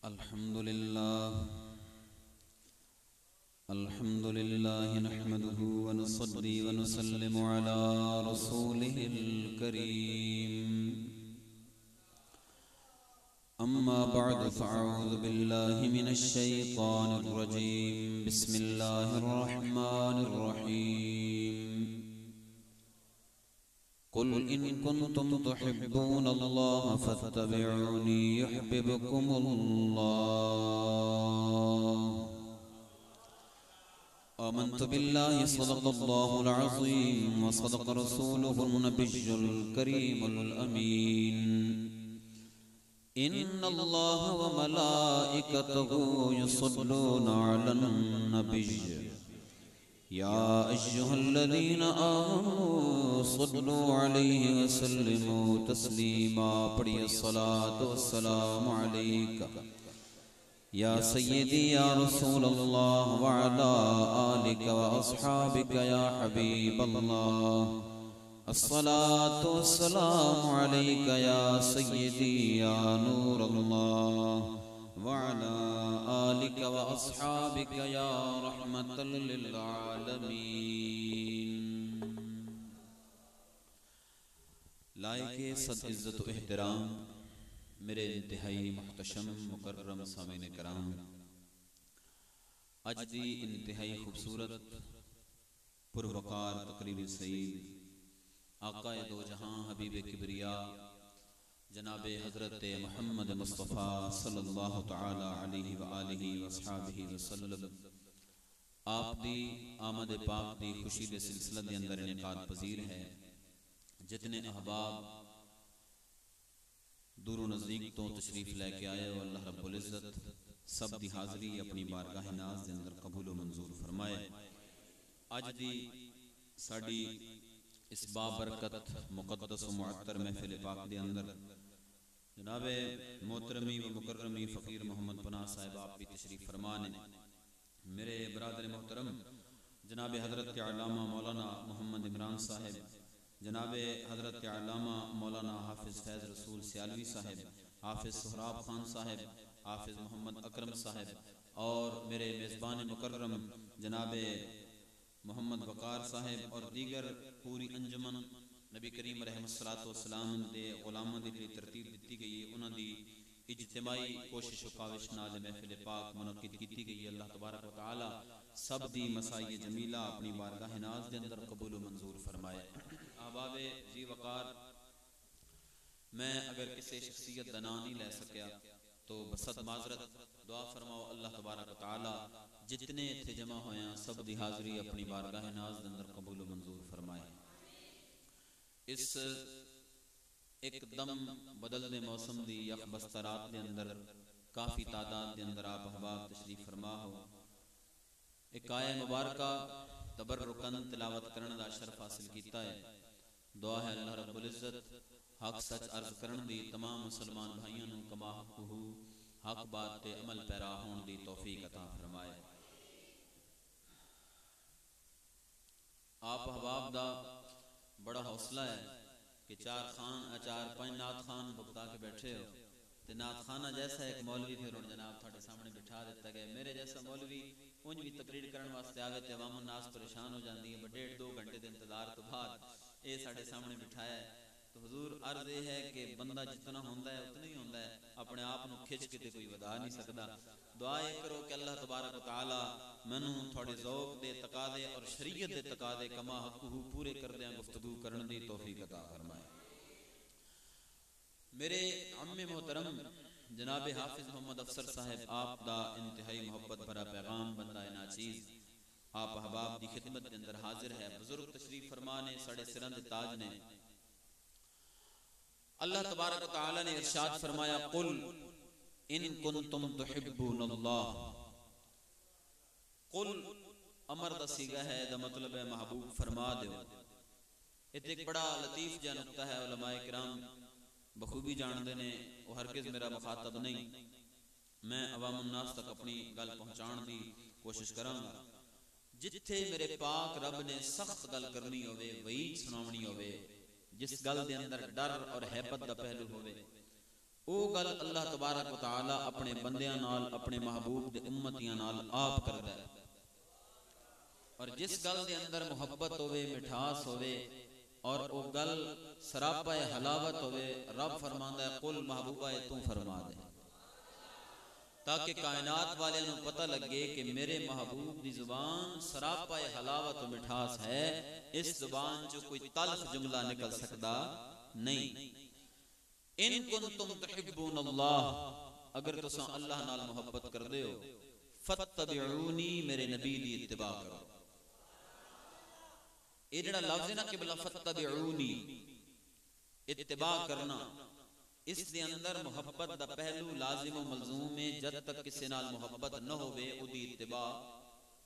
الحمد لله نحمده ونصلي ونسلم على رسوله الكريم. أما بعد فأعوذ بالله من الشيطان الرجيم. بسم الله الرحمن الرحيم. قل إن كنتم تحبون الله فاتبعوني يحببكم الله. آمنت بالله صدق الله العظيم وصدق رسوله النبي الكريم الأمين. إن الله وملائكته يصلون على النبي يا أيها الذين آمنوا صلوا عليه وسلموا تسليما. پڑھیے الصلاة والسلام عليك يا سيدي يا رسول الله وعلى آلك وأصحابك يا حبيب الله. الصلاة والسلام عليك يا سيدي يا نور الله وعلى آلك وأصحابك يا رحمة للعالمين. لائق صد عزت و احترام میرے انتہائی محتشم مکرم سامعین کرام، اج دی انتہائی خوبصورت پروقار تقریب سعید آقا دو جہاں حبیب کبریا جناب حضرت محمد مصطفیٰ صلی اللہ تعالی علیہ وآلہ وصحابہ وسلم آپ دی آمد پاک دی خوشی دے سلسلہ دے اندر انعقاد پذیر ہے. جتنے احباب دور و نزدیک تو تشریف لے کے آئے اور اللہ رب العزت سب دی حاضری اپنی بارگاہ ناز دے اندر قبول و منظور فرمائے. اج دی ساڑی اس بابرکت مقدس و معطر محفل پاک دے اندر جناب محترمی و مکرمی فقیر محمد پناہ صاحب آپ بھی تشریف فرمانے. میرے برادر محترم جناب حضرت علامہ مولانا محمد عمران صاحب، جناب حضرت علامہ مولانا حافظ فیض رسول سیالوی صاحب، حافظ سہراب خان صاحب، حافظ محمد اکرم صاحب اور میرے میزبان مکرم جناب محمد وقار صاحب اور دیگر پوری انجمن نبی کریم علیہ السلام دے غلاماں دی ترتیب دیتی گئی ہے. انہاں دی اجتماعی کوشش و کاوش نال محفل پاک منعقد کیتی گئی ہے. اللہ تبارک و تعالی سب دی مسائی جمیلہ اپنی بارگاہ ناز دے اندر قبول و منظور فرمائے. احباب جی وقار، میں اگر کسی شخصیت دا نام نہیں لے سکیا تو بصد معذرت دعا فرماؤ اللہ تبارک و تعالی جتنے تھے جمع ہوئے ہیں سب دی حاضری اپنی بارگاہ ناز دے اندر قبول و منظور فرمائے. اس ایک دم بدلنے موسم دی یک بسترات دے اندر کافی تعداد دے اندر آپ احباب تشریف فرما ہو. ایک آیہ مبارکہ تبرکن تلاوت کرن دا شرف حاصل کیتا ہے. دعا ہے اللہ رب العزت حق سچ عرض کرن دی تمام مسلمان بھائیوں نو کما حقہ حق بات تے عمل پیرا ہون دی توفیق عطا فرمائے. آپ احباب دا بڑا حوصلہ ہے کہ چار پانچ نعت خان بکتا کے بیٹھے ہو تے نعت خانہ جیسا ایک مولوی پھر ان جناب تھوڑے سامنے بٹھا دیتا گئے. میرے جیسا مولوی انج بھی تقریر کرن واسطے آگے تے عوام الناس پریشان ہو جاندی ہے. 1.5-2 گھنٹے دے انتظار تو بعد اے ساڑھے سامنے بٹھایا ہے. تو حضور عرض یہ ہے کہ بندہ جتنا ہوندہ ہے اتنا ہی ہوندہ ہے، اپنے آپ نو کھچ کے تے کوئی ودا نہیں سکتا. دعا یہ کرو کہ اللہ تبارک و تعالی منو تھوڑے ذوق دے تقاضے اور شریعت دے تقاضے کما حقہ پورے کر دیں گفتگو کرن دی توفیق عطا فرمائے. میرے عم محترم جناب حافظ محمد افسر صاحب آپ دا انتہائی محبت بھرا پیغام بندہ ناچیز آپ احباب دی خدمت کے اندر حاضر ہے. بزرگ تشریف فرمانے سڑے سرند تاج نے اللہ تبارک و تعالی نے ارشاد فرمایا قل ان کنتم تحبون اللہ. قل امر دا سیغہ ہے، دا مطلب ہے محبوب فرما دیو. ایک بڑا لطیف جا نقطہ ہے، علماء کرام بخوبی جاندے نے، وہ ہرگز میرا مخاطب نہیں، میں عوام الناس تک اپنی گل پہنچان دی کوشش کراں گا. جتھے میرے پاک رب نے سخت گل کرنی ہوئے، وعید سناونی ہوئے، جس گل دے اندر ڈر اور حیبت دا پہلو ہوئے، او گل اللہ تبارک و تعالی اپنے بندیاں نال اپنے محبوب دے امتیاں نال آپ کردا ہے، اور جس گل دے اندر محبت ہوے مٹھاس ہوے اور او گل سراپا حلاوت ہوے، رب فرماندا ہے قل محبوبہ تو فرما دے، تاکہ کائنات والے نو پتہ لگے کہ میرے محبوب دی زبان سراپا حلاوت و مٹھاس ہے، اس زبان جو کوئی تلخ جملہ نکل سکدا نہیں۔ ان کنتم تحبون اللہ، اگر تساں اللہ نال محبت کردے ہو، فتبعونی، میرے نبی دی اتباع کرو۔ یہ جڑا لفظ ہے نا کہ بلا فتبعونی، اتباع کرنا، اس دے اندر محبت دا پہلو لازم و ملزوم ہے، جد تک کسی نال محبت نہ ہوئے او دی اتباع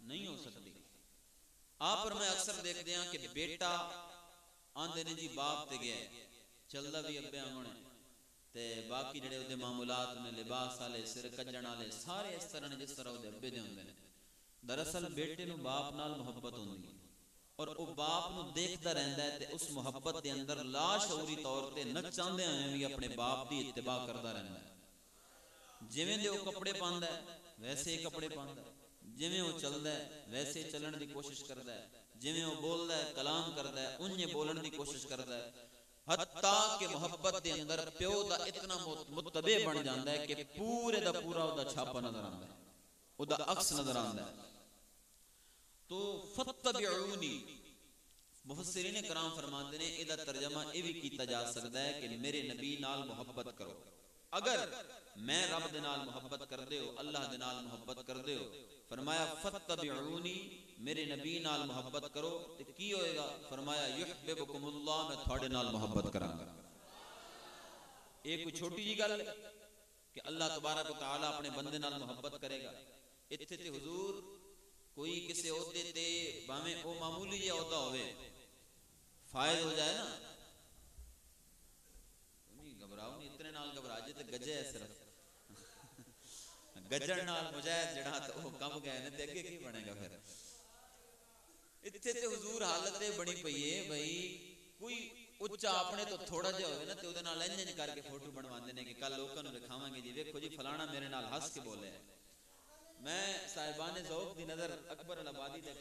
نہیں ہو سکتی۔ آپ اور میں اکثر دیکھتے ہیں کہ بیٹا آندے نے جی باپ تے گیا ہے، چلدا بھی ابے آنگن ہے تے باقی جڑے اودے معمولات نے، لباس والے، سر کجن والے، سارے اس طرح نے جس طرح اودے ابے دے ہوندے نے۔ دراصل بیٹے نو باپ نال محبت ہوندی ہے، اور او باپ نو دیکھتا رہندا ہے تے اس محبت دے اندر لا شعوری طور تے نہ چاہندے ہوئے بھی اپنے باپ دی اتباع کردا رہندا ہے۔ جویں دے او کپڑے پاندا ہے ویسے ہی کپڑے پاندا ہے، جویں او چلدا ہے ویسے چلن دی کوشش کردا ہے، جویں او بولدا ہے کلام کردا ہے انجے بولن دی کوشش کردا ہے، حتیٰ کہ محبت دے اندر پیو دا اتنا متبع بن جاندا ہے کہ پورے دا پورا او دا چھاپا نظر آندا ہے، او دا عکس نظر آندا ہے۔ تو فتبعونی، مفسرین کرام فرماندے نے ادا ترجمہ یہ بھی کیتا جا سکتا ہے کہ میرے نبی نال محبت کرو۔ اگر میں رب دے نال محبت کردے ہو، اللہ دے نال محبت کردے ہو، فرمایا فتبعونی، میرے نبی نال محبت کرو، تو کی ہوئے گا؟ فرمایا یحببکم اللہ، میں تھوڑے نال محبت کراں گا۔ ایک کوئی چھوٹی جی گل ہے کہ اللہ تبارک و تعالی اپنے بندے نال محبت کرے گا؟ اتھے تے حضور کوئی کسی عہدے تے باویں او معمولی جہا عہدہ ہوئے، فائد ہو جائے نا، گھبراؤ نہیں، اتنے نال گھبرا جائے تے گجے ہے صرف گجر نال مجاہد جڑا تو وہ کم گئے نے تے اگے کی بنے گا پھر؟ اتھے تے حضور حالت بنی پئی ہے بھئی کوئی اچا اپنے تو تھوڑا جہا ہوئے نا تے اودے نال انج کر کے فوٹو بنواندے نے کہ کل لوکاں نوں دکھاواں گے جی ویکھو جی فلانا میرے نال ہنس کے بولے ہے۔ میں صاحبان ذوق دی نظر اکبر الآبادی دا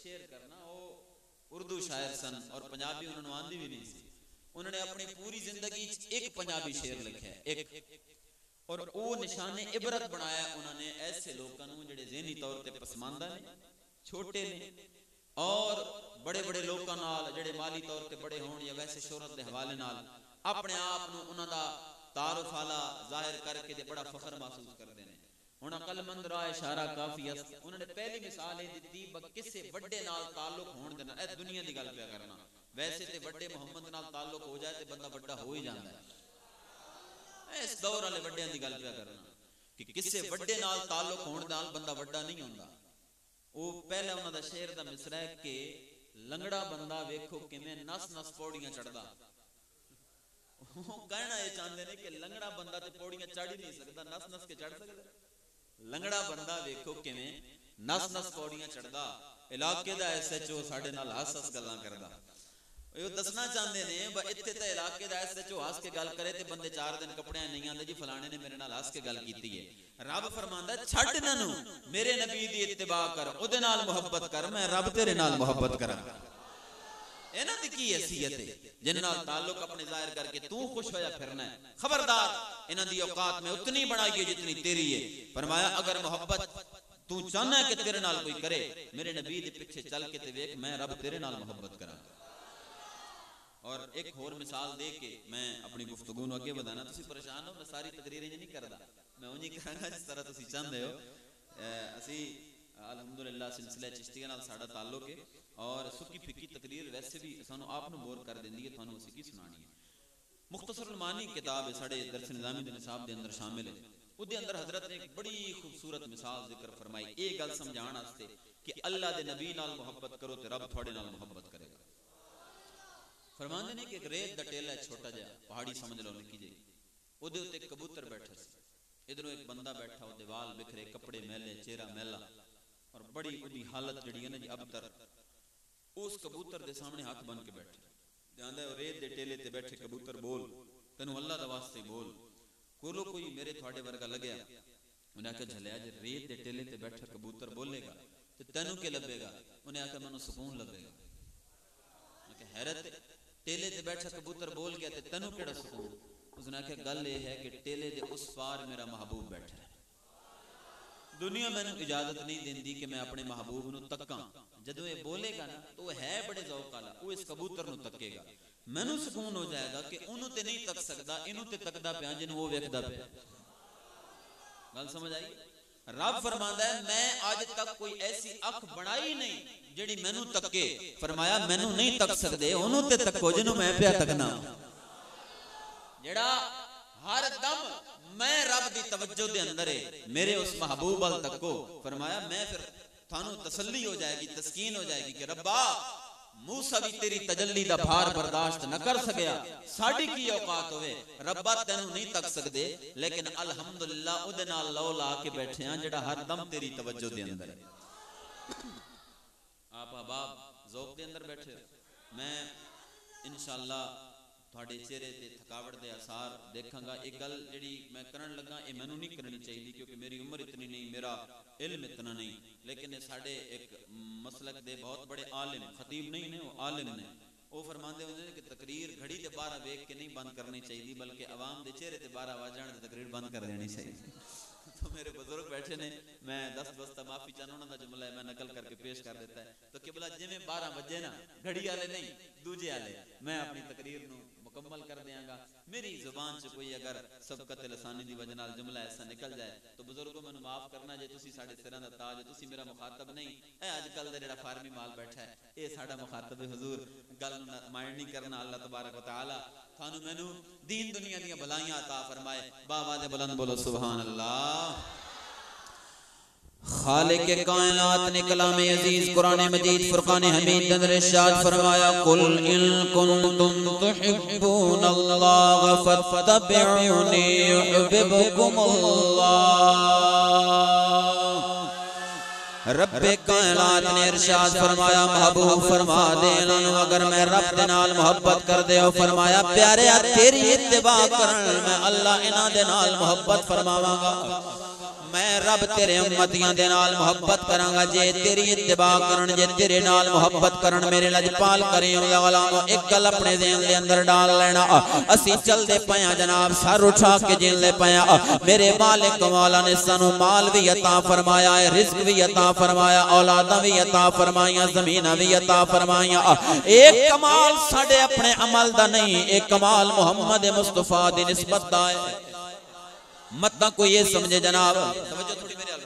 شعر کرنا، وہ اردو شاعر سن اور پنجابی انہوں نے آندی بھی نہیں سی، انہوں نے اپنی پوری زندگی ایک پنجابی شعر لکھا ہے، ایک، اور وہ نشان عبرت بنایا انہوں نے ایسے لوگوں جڑے ذہنی طور تے پسماندہ نے، چھوٹے نے، اور بڑے بڑے لوگوں نال جڑے مالی طور تے بڑے ہون یا ویسے شہرت دے حوالے نال اپنے آپ نو انہاں دا تعارف اعلیٰ ظاہر کر کے تے بڑا فخر محسوس کرتے ہیں۔ ہن عقل مند راہ اشارہ کافی ہے، انہوں نے پہلی مثال یہ دیتی کسے وڈے نال تعلق ہون دینا، اے دنیا دی گل پیا کرنا، ویسے تے وڈے محمد نال تعلق ہو جائے تے بندہ وڈا ہو ہی جاندا ہے، اس دور والے وڈیاں دی گل پیا کرنا کہ کسے وڈے نال تعلق ہون نال بندہ وڈا نہیں ہوندا۔ وہ پہلا انہاں دا شعر دا مصرع ہے کہ لنگڑا بندہ ویکھو کیویں نس نس پوڑیاں چڑھدا، کہنا یہ چاہتے ہیں کہ لنگڑا بندہ تے پوڑیاں چڑھ ہی نہیں سکتا، نس نس کے چڑھ سکتا؟ لنگڑا بندہ ویکھو کیویں نس نس پوڑیاں چڑھدا، علاقے دا ایس ایچ او ساڈے نال ہس ہس گلاں کردا۔ یہ دسنا چاہتے ہیں با اتنے تے علاقے دا ایس ایچ او ہس کے گل کرے تے بندے 4 دن کپڑے نہیں آندے جی فلانے نے میرے نال ہس کے گل کیتی ہے۔ رب فرماندا ہے چھڈ انہاں نوں، میرے نبی دی اتباع کر، اودے نال محبت کر، میں رب تیرے نال محبت کراں گا۔ انہاں دی کی حیثیت ہے جن نال تعلق اپنے ظاہر کر کے تو خوش ہویا پھرنا ہے؟ خبردار، انہاں دی اوقات میں اتنی بڑائی ہے جتنی تیری ہے۔ فرمایا اگر محبت تو چاہنا ہے کہ تیرے نال کوئی کرے، میرے نبی دے پیچھے چل کے تے ویکھ، میں رب تیرے نال محبت کراں گا۔ اور ایک اور مثال دے کے میں اپنی گفتگو نو اگے بڑھانا، تسی پریشان ہو میں ساری تقریریں نہیں کردا، میں اونجی کراں گا جس طرح تسی چاہندے ہو۔ اسی الحمدللہ سلسلہ چشتیہ نال ساڈا تعلق ہے، اور سکی پھکی تقریر ویسے بھی سانو آپ نو بور کر دیندی ہے، تھانو اسی کی سنانی ہے۔ مختصر المعانی کتاب ہے ساڈے درس نظامی دے نصاب دے اندر شامل ہے، اودے اندر حضرت نے ایک بڑی خوبصورت مثال ذکر فرمائی یہ گل سمجھان واسطے کہ اللہ دے نبی نال محبت کرو تے رب تھوڑے نال محبت کرے گا۔ فرماندے نے کہ ایک ریت دا ٹیلا ہے چھوٹا جہا، پہاڑی سمجھ لو نکی جی، اودے اوتے ایک کبوتر بیٹھا سی، ادھروں ایک بندہ بیٹھا، اودے وال بکھرے، کپڑے میلے، چہرہ میلا، اور بڑی اودی حالت جڑی ہے نا جی ابتر۔ اس کبوتر دے سامنے ہاتھ بن کے بیٹھے، جاندا ہے ریت دے ٹیلے تے بیٹھے کبوتر بول، تینوں اللہ دا واسطے بول۔ کولو کوئی میرے تھوڑے ورگا لگیا، انہیں آکھا جھلیا جے ریت دے ٹیلے تے بیٹھا کبوتر بولے گا تو تینوں کے لبے گا؟ انہیں آکھا منو سکون لبے گا۔ حیرت، ٹیلے تے بیٹھا کبوتر بول گیا تے تینوں کیڑا سکون؟ اس نے آکھا گل یہ ہے کہ ٹیلے دے اس پار میرا محبوب بیٹھا ہے، دنیا میں اجازت نہیں دیندی کہ میں اپنے محبوب نو تکاں، جدو یہ بولے گا نا تو وہ ہے بڑے ذوق والا، وہ اس کبوتر نو تکے گا، مینوں سکون ہو جائے گا کہ انہوں تے نہیں تک سکدا، انہوں تے تکدا پیا جنوں وہ ویکھدا پیا۔ گل سمجھ آئی؟ رب فرماندا ہے میں آج تک کوئی ایسی اکھ بنائی نہیں جڑی مینوں تکے، فرمایا مینوں نہیں تک سکدے انہوں تے تکو جنوں میں پیا تکنا، جڑا ہر دم میں رب دی توجہ دے اندر ہے، میرے اس محبوب ال تکو، فرمایا میں پھر تھانوں تسلی ہو جائے گی، تسکین ہو جائے گی کہ ربا موسیٰ بھی تیری تجلی دا بھار برداشت نہ کر سکیا، ساڑی کی اوقات ہوئے ربا تینوں نہیں تک سکدے، لیکن الحمدللہ او دے نال لو لا کے بیٹھے ہیں جڑا ہر دم تیری توجہ دے اندر ہے۔ آپ احباب ذوق دے اندر بیٹھے ہو، میں انشاءاللہ تھوڑے چہرے تے تھکاوٹ دے اثار دیکھاں گا۔ ایک گل جڑی میں کرن لگا اے مینوں نہیں کرنی چاہیے کیونکہ میری عمر اتنی نہیں، میرا علم اتنا نہیں، لیکن ساڈے ایک مسلک دے بہت بڑے عالم، خطیب نہیں نے، وہ عالم نے، وہ فرماندے ہوندے نے کہ تقریر گھڑی تے 12 ویکھ کے نہیں بند کرنی چاہیے بلکہ عوام دے چہرے تے 12 آ جان تے تقریر بند کر دینی چاہیے۔ تو میرے بزرگ بیٹھے نے، میں دست بستہ معافی چاہنا انہوں دا جملہ ہے میں نقل کر کے پیش کر دیتا ہے، تو قبلہ جویں 12 بجے نا گھڑی والے نہیں دوجے والے، میں اپنی تقریر نو مکمل کر دیاں گا۔ میری زبان سے کوئی اگر سبقت لسانی دی وجہ نال جملہ ایسا نکل جائے تو بزرگوں میں معاف کرنا، جے تسی ساڈے سراں دا تاج، تسی میرا مخاطب نہیں، اے اج کل دا جڑا فارمی مال بیٹھا ہے اے ساڈا مخاطب ہے، حضور گل نو مائنڈ نہیں کرنا۔ اللہ تبارک و تعالی تھانوں مینوں دین دنیا دی بھلائیاں عطا فرمائے۔ باواز بلند بولو سبحان اللہ۔ خالق کائنات نے کلام عزیز قرآن مجید فرقان حمید اندر ارشاد فرمایا قل ان کنتم تحبون اللہ فاتبعونی یحببکم اللہ۔ رب کائنات نے ارشاد فرمایا محبوب فرما دینا اگر میں رب دے نال محبت کر دے ہو، فرمایا پیارے تیری اتباع کرن میں اللہ انہاں دے نال محبت فرماواں گا، میں رب تیرے امتیاں دے نال محبت کراں گا جے تیری اتباع کرن، جے تیرے نال محبت کرن، میرے لجپال کریں یا غلامو ایک گل اپنے ذہن دے اندر ڈال لینا، اسی چل دے پیاں جناب سر اٹھا کے جن لے پیاں، میرے مالک مولا نے سانو مال بھی عطا فرمایا ہے، رزق بھی عطا فرمایا، اولاداں بھی عطا فرمائیاں، زمیناں بھی عطا فرمائیاں، ایک کمال ساڈے اپنے عمل دا نہیں، ایک کمال محمد مصطفیٰ دی نسبت دا ہے۔ متہ کوئی یہ سمجھے جناب، توجہ تھوڑی میرے حال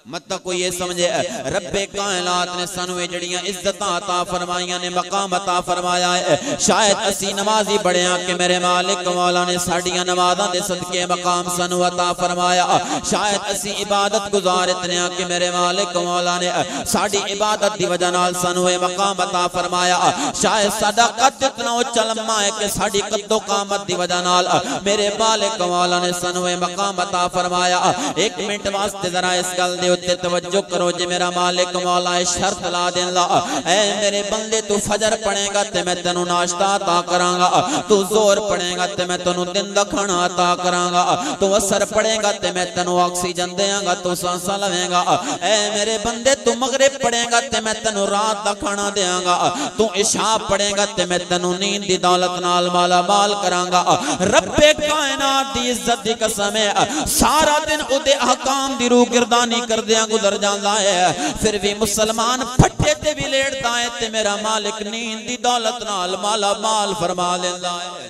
متہ کوئی یہ سمجھے رب کائنات نے سانوے جڑیاں عزتاں عطا فرمائیاں نے، مقام عطا فرمایا ہے، شاید اسی نمازی بڑے ہیں کہ میرے مالک مولا نے ساڑیاں نمازاں دے صدقے مقام سانو عطا فرمایا، شاید اسی عبادت گزار اتنے ہیں کہ میرے مالک مولا نے ساڑی عبادت دی وجہ نال سانو مقام عطا فرمایا، شاید ساڑا قد اتنا اچھا لمحہ ہے کہ ساڑی قد و قامت دی وجہ نال میرے مالک مولا نے سانو مقام عطا فرمایا۔ ایک منٹ واسطے ذرا اس گل دے اتے توجہ کرو، جے میرا مالک مولا شرط لا دین لا، اے میرے بندے تو فجر پڑھے گا تے میں تینوں ناشتہ عطا کراں گا، تو زور پڑھے گا تے میں تینوں دن دا کھانا عطا کراں گا، تو اثر پڑھے گا تے میں تینوں آکسیجن دیاں گا، تو سانساں لویں گا، اے میرے بندے تو مغرب پڑھے گا تے میں تینوں رات دا کھانا دیاں گا، تو عشاء پڑھے گا تے میں تینوں نیند دی دولت نال مالا مال کراں گا۔ رب کائنات دی عزت دی قسم ہے سارا دن اودے احکام دی روگردانی کر دیاں گزر جاندہ ہے، پھر بھی مسلمان پھٹے تے بھی لیڑتا ہے تے میرا مالک نیند دی دولت نال مالا مال فرما لیندہ ہے۔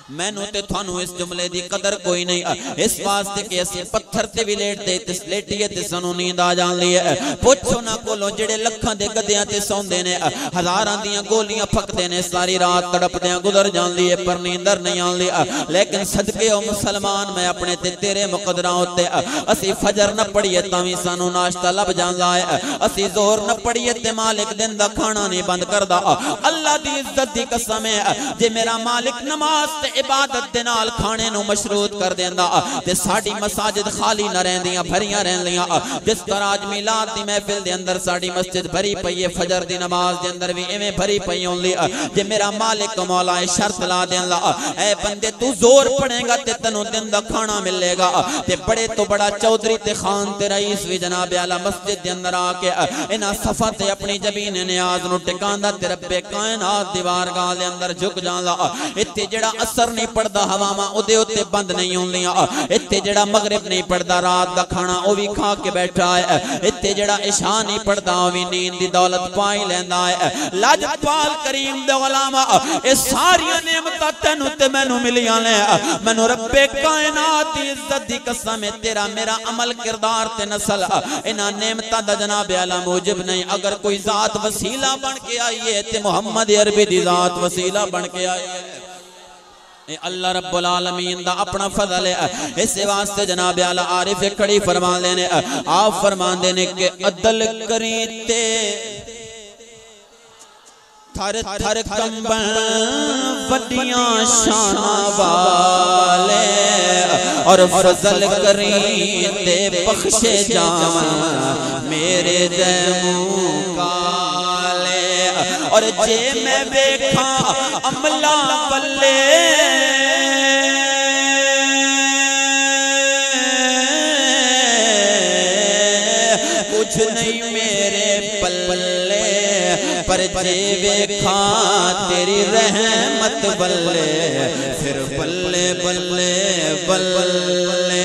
میں نو تے تھانو اس جملے دی قدر کوئی نہیں، اس واسطے کہ اسی پتھر تے بھی لیٹ دے تس لیٹیے تے سنو نیند آ جان لی ہے، پوچھو نہ کولو جڑے لکھاں دے گدیاں تے سون دینے، ہزاراں دیاں گولیاں پھک دینے، ساری رات تڑپ دیاں گزر جان لی ہے پر نیندر نہیں آن لی، لیکن صدقے او مسلمان میں اپنے تے تیرے مقدرہ ہوتے، اسی فجر نہ پڑھیے تاوی سانو ناشتہ لب جان لائے، اسی زور نہ پڑھیے تے مالک دن دا کھانا نہیں بند کر دا۔ اللہ دی عزت دی قسم ہے جے میرا مالک نماز تے عبادت دے نال کھانے نو مشروط کر دیندا تے ساڈی مساجد خالی نہ رہندیاں بھریاں رہندیاں جس طرح اج میلاد دی محفل دے اندر ساڈی مسجد بھری پئی ہے فجر دی نماز دے اندر بھی ایویں بھری پئی ہوندی جے میرا مالک مولا شرط لا دیندا اے بندے تو زور پڑے گا تے تینوں دن دا کھانا ملے گا تے بڑے تو بڑا چودھری تے خان تے رئیس وی جناب اعلی مسجد دے اندر آ کے انہاں صفا تے اپنی جبین نیاز نو ٹکاندا تے رب کائنات دی بارگاہ دے اندر جھک جاندا ایتھے جڑا اثر نہیں پڑدا ہواواں او دے اوتے بند نہیں ہوندیاں ایتھے جڑا مغرب نہیں پڑدا رات دا کھانا او وی کھا کے بیٹھا ہے ایتھے جڑا عشاء نہیں پڑدا او وی نیند دی دولت پائی لیندا ہے لاجپال کریم دے غلام اے ساری نعمتاں تینوں تے مینوں ملیاں نے مینوں رب کائنات دی عزت دی قسم ہے تیرا میرا عمل کردار تے نسل انہاں نعمتاں دا جناب اعلی موجب نہیں اگر کوئی ذات وسیلہ بن کے آئی ہے تے محمد عربی دی ذات وسیلہ بن کے آئی ہے اے اللہ رب العالمین دا اپنا فضل ہے اس واسطے جناب اعلی عارف کھڑی فرما لینے آپ فرما دینے کہ عدل کریتے تھر تھر کمبن وڈیاں شانہ والے اور فضل کریتے بخشے جاون میرے جیموں کالے اور جے میں بیکھا عملہ بلے کچھ نہیں میرے پلے پر جے بیکھا تیری رحمت بلے پھر بلے بلے بلے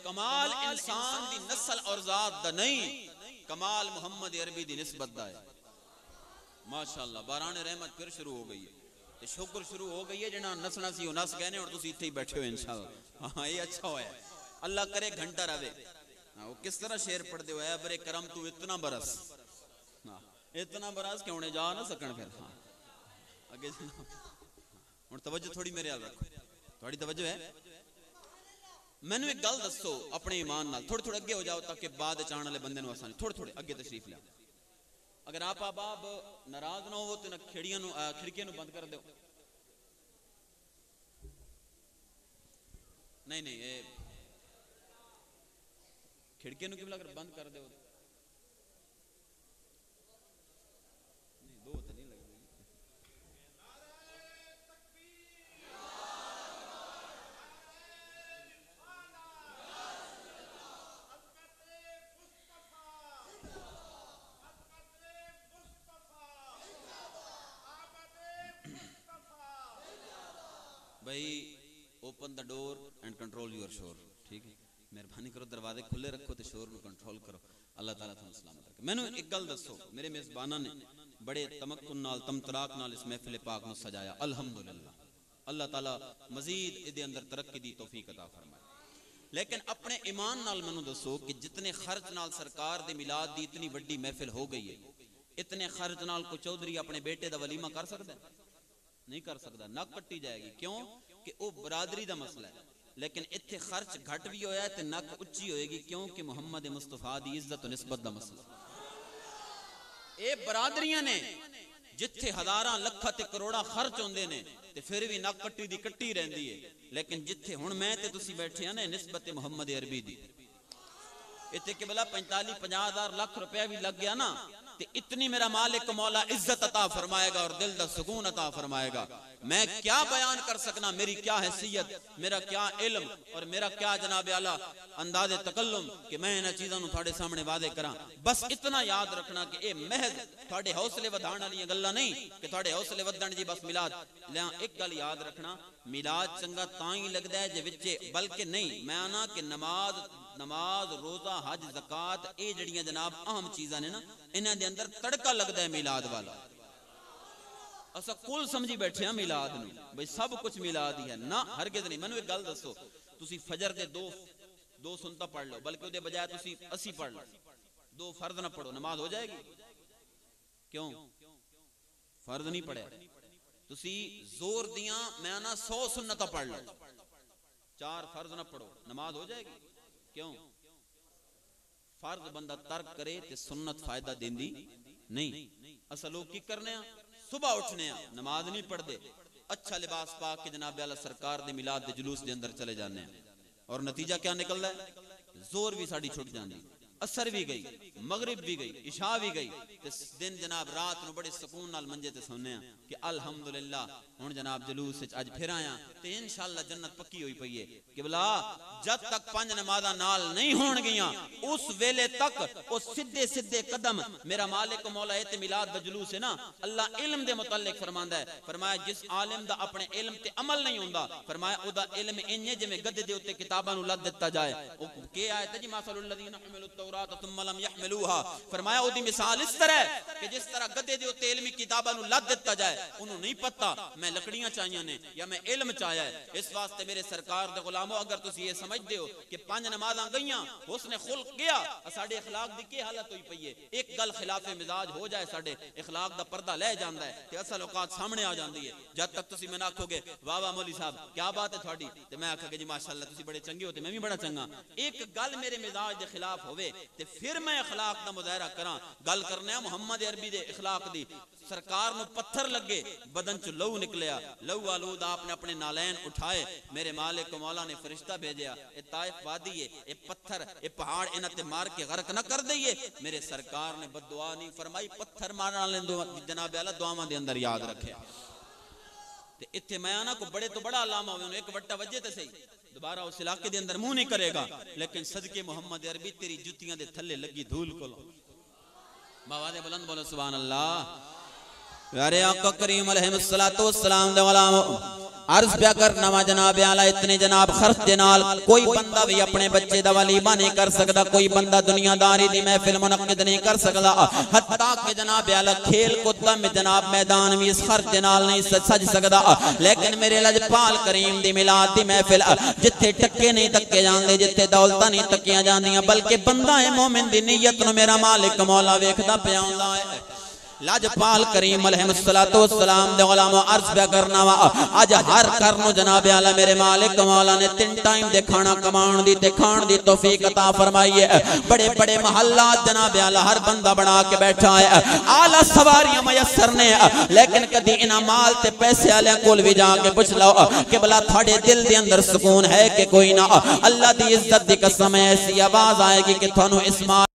کمال انسان دی نسل اور ذات دا نہیں کمال محمد عربی دی نسبت دا ہے ماشاءاللہ باران رحمت پھر شروع ہو گئی ہے شکر شروع ہو گئی ہے جنہاں نسنا سی ہو نس گئے اور تسی اتھے ہی بیٹھے ہو انشاءاللہ ہاں یہ اچھا ہوا ہے اللہ کرے گھنٹہ روے وہ کس طرح شعر پڑھ دے ہوئے برے کرم تو اتنا برس اتنا برس کہ انہیں جا نہ سکن پھر آگے اور توجہ تھوڑی میرے حال رکھو تھوڑی توجہ ہے میں نے ایک گل دسو اپنے ایمان نال تھوڑے تھوڑے اگے ہو جاؤ تاکہ بعد چاہنے والے بندے نو آسانی تھوڑے تھوڑے اگے تشریف لیا اگر آپ احباب ناراض نہ ہو تو نہ کھڑکیاں نو بند کر دو نہیں کھڑکیاں نو کیوں لگ بند کر دو دو تو نہیں لگ رہی بھائی open the door and control your شور ٹھیک ہے مہربانی کرو دروازے کھلے رکھو تے شور نو کنٹرول کرو اللہ تعالیٰ تھانوں سلامت رکھے میں نے ایک گل دسو میرے میزبانہ نے بڑے تمکن نال تمتراک نال اس محفل پاک نو سجایا الحمدللہ اللہ تعالیٰ مزید ادھے اندر ترقی دی توفیق عطا فرمائے لیکن اپنے ایمان نال میں نے دسو کہ جتنے خرچ نال سرکار دے میلاد دی اتنی بڑی محفل ہو گئی ہے اتنے خرچ نال کو چودھری اپنے بیٹے دا ولیمہ کر سکتا ہے نہیں کر سکتا نہ کٹی جائے گی کیوں کہ وہ برادری دا مسئلہ ہے لیکن اتھے خرچ گھٹ بھی ہویا ہے تے نک اچھی ہوئے گی کیوں کہ محمد مصطفیٰ دی عزت و نسبت دا مسئلہ اے برادریاں نے جتھے ہزاراں لکھاں تے کروڑاں خرچ ہوندے نے تے پھر بھی نک کٹی دی کٹی رہندی ہے لیکن جتھے ہن میں تے تسی بیٹھے ہیں نا نسبت محمد عربی دی اتھے کہ بلا 45-50 ہزار لاکھ روپیہ بھی لگ گیا نا تے اتنی میرا مالک مولا عزت عطا فرمائے گا اور دل دا سکون عطا فرمائے گا میں کیا بیان کر سکنا میری کیا حیثیت میرا کیا علم اور میرا کیا جناب اعلیٰ انداز تکلم کہ میں انہاں چیزاں نو تھوڑے سامنے واضح کراں بس اتنا یاد رکھنا کہ اے محض تھوڑے حوصلے ودھان والی گلاں نہیں کہ تھوڑے حوصلے ودھن جی بس میلاد لیاں ایک گل یاد رکھنا میلاد چنگا تاں ہی لگدا ہے جے وچے بلکہ نہیں میں آنا کہ نماز روزہ حج زکات اے جڑیاں جناب اہم چیزاں نے نا انہاں دے اندر تڑکا لگدا ہے میلاد والا اسا کل سمجھی بیٹھے ہیں میلاد نو بھئی سب کچھ میلاد ہی ہے نہ ہرگز نہیں منو ایک گل دسو تسی فجر دے دو سنتا پڑھ لو بلکہ دے بجائے تسی 80 پڑھ لو 2 فرض نہ پڑھو نماز ہو جائے گی کیوں فرض نہیں پڑھے تسی زور دیاں میں نا 100 سنتا پڑھ لو 4 فرض نہ پڑھو نماز ہو جائے گی کیوں فرض بندہ ترک کرے تے سنت فائدہ دیندی نہیں اصل لوگ کی کرنے ہیں صبح اٹھنے ہیں نماز نہیں پڑھ دے اچھا لباس پا کے جناب اعلیٰ سرکار دے میلاد دے جلوس دے اندر چلے جانے ہیں اور نتیجہ کیا نکل رہا ہے زور بھی ساڑی چھٹ جاندی اثر بھی گئی مغرب بھی گئی عشاء بھی گئی دن جناب رات نو بڑے سکون نال منجے تے سونے ہیں کہ الحمدللہ ہن جناب جلوس وچ اج پھر آیا تے انشاءاللہ جنت پکی ہوئی پئی ہے کہ بلا جب تک 5 نمازاں نال نہیں ہون گیاں اس ویلے تک او سیدھے سیدھے قدم میرا مالک مولا ہے تے میلاد دا جلوس ہے نا اللہ علم دے متعلق فرماندا ہے فرمایا جس عالم دا اپنے علم تے عمل نہیں ہوندا فرمایا او دا علم انج جویں گدے دے اوتے کتاباں نو لد دتا جائے او کہ آیت جی مثل الذین حملوا التوراۃ ثم لم يحملوها فرمایا او دی مثال اس طرح ہے کہ جس طرح گدے دے اوتے علمی کتاباں نو لد دتا جائے انہوں نہیں پتہ میں لکڑیاں چاہیے نے یا میں علم چاہیا ہے اس واسطے میرے سرکار دے غلاموں اگر تسی یہ سمجھدے ہو کہ 5 نمازاں گئیاں حسن خلق گیا ساڈے اخلاق دی کی حالت ہوئی پئی ہے ایک گل خلاف مزاج ہو جائے ساڈے اخلاق دا پردہ لے جاندا ہے تے اصل اوقات سامنے آ جاندی ہے جب تک تسی میں نہ آکھو گے واہ واہ مولوی صاحب کیا بات ہے تھوڑی تے میں آکھاں گے جی ماشاءاللہ تسی بڑے چنگے ہو تے میں بھی بڑا چنگا ایک گل میرے مزاج دے خلاف ہوے تے پھر میں اخلاق دا مظاہرہ کراں گل کرنے محمد عربی دے اخلاق دی سرکار نو پتھر لگے بدن چ لہو نکلیا لہو آلود آپ نے اپنے نالین اٹھائے میرے مالک مولا نے فرشتہ بھیجیا اے طائف وادی ہے اے پتھر اے پہاڑ انہاں تے مار کے غرق نہ کر دئیے میرے سرکار نے بد دعا نہیں فرمائی پتھر مارن والے جناب اعلی دعاواں دے اندر یاد رکھے تے ایتھے میں آنا کو بڑے تو بڑا علامہ ہوے ایک وٹا وجے تے صحیح دوبارہ اس علاقے دے اندر منہ نہیں کرے گا لیکن صدقے محمد عربی تیری جتیاں دے تھلے لگی دھول کولو باواد بلند بولو سبحان اللہ پیارے آقا کریم علیہ السلام دے غلام عرض پیا کرنا وا جناب اعلی اتنے جناب خرچ دے نال کوئی بندہ بھی اپنے بچے دا ولیمہ نہیں کر سکدا کوئی بندہ دنیا داری دی محفل منعقد نہیں کر سکدا حتیٰ کہ جناب اعلی کھیل کود میں جناب میدان بھی اس خرچ دے نال نہیں سج سکدا لیکن میرے لجپال کریم دی میلاد دی محفل جتھے ٹکے نہیں تکے جاندے جتھے دولتاں نہیں تکیاں جاندیاں بلکہ بندہ مومن دی نیت نو میرا مالک مولا ویکھدا پیا ہوندا ہے لاجپال کریم علیہ السلام دے غلاموں عرض پہ کرنا وا آج ہر کرنو جناب اعلی میرے مالک مولا نے 3 ٹائم دے کھانا کمان دی تے کھان دی توفیق عطا فرمائی ہے بڑے بڑے محلات جناب اعلی ہر بندہ بنا کے بیٹھا ہے اعلی سواریاں میسر نے لیکن کدی انہاں مال تے پیسے والے کول بھی جا کے پوچھ لو کہ بلا تھوڑے دل دے اندر سکون ہے کہ کوئی نہ اللہ دی عزت دی قسم ایسی آواز آئے گی کہ تھانو اس مال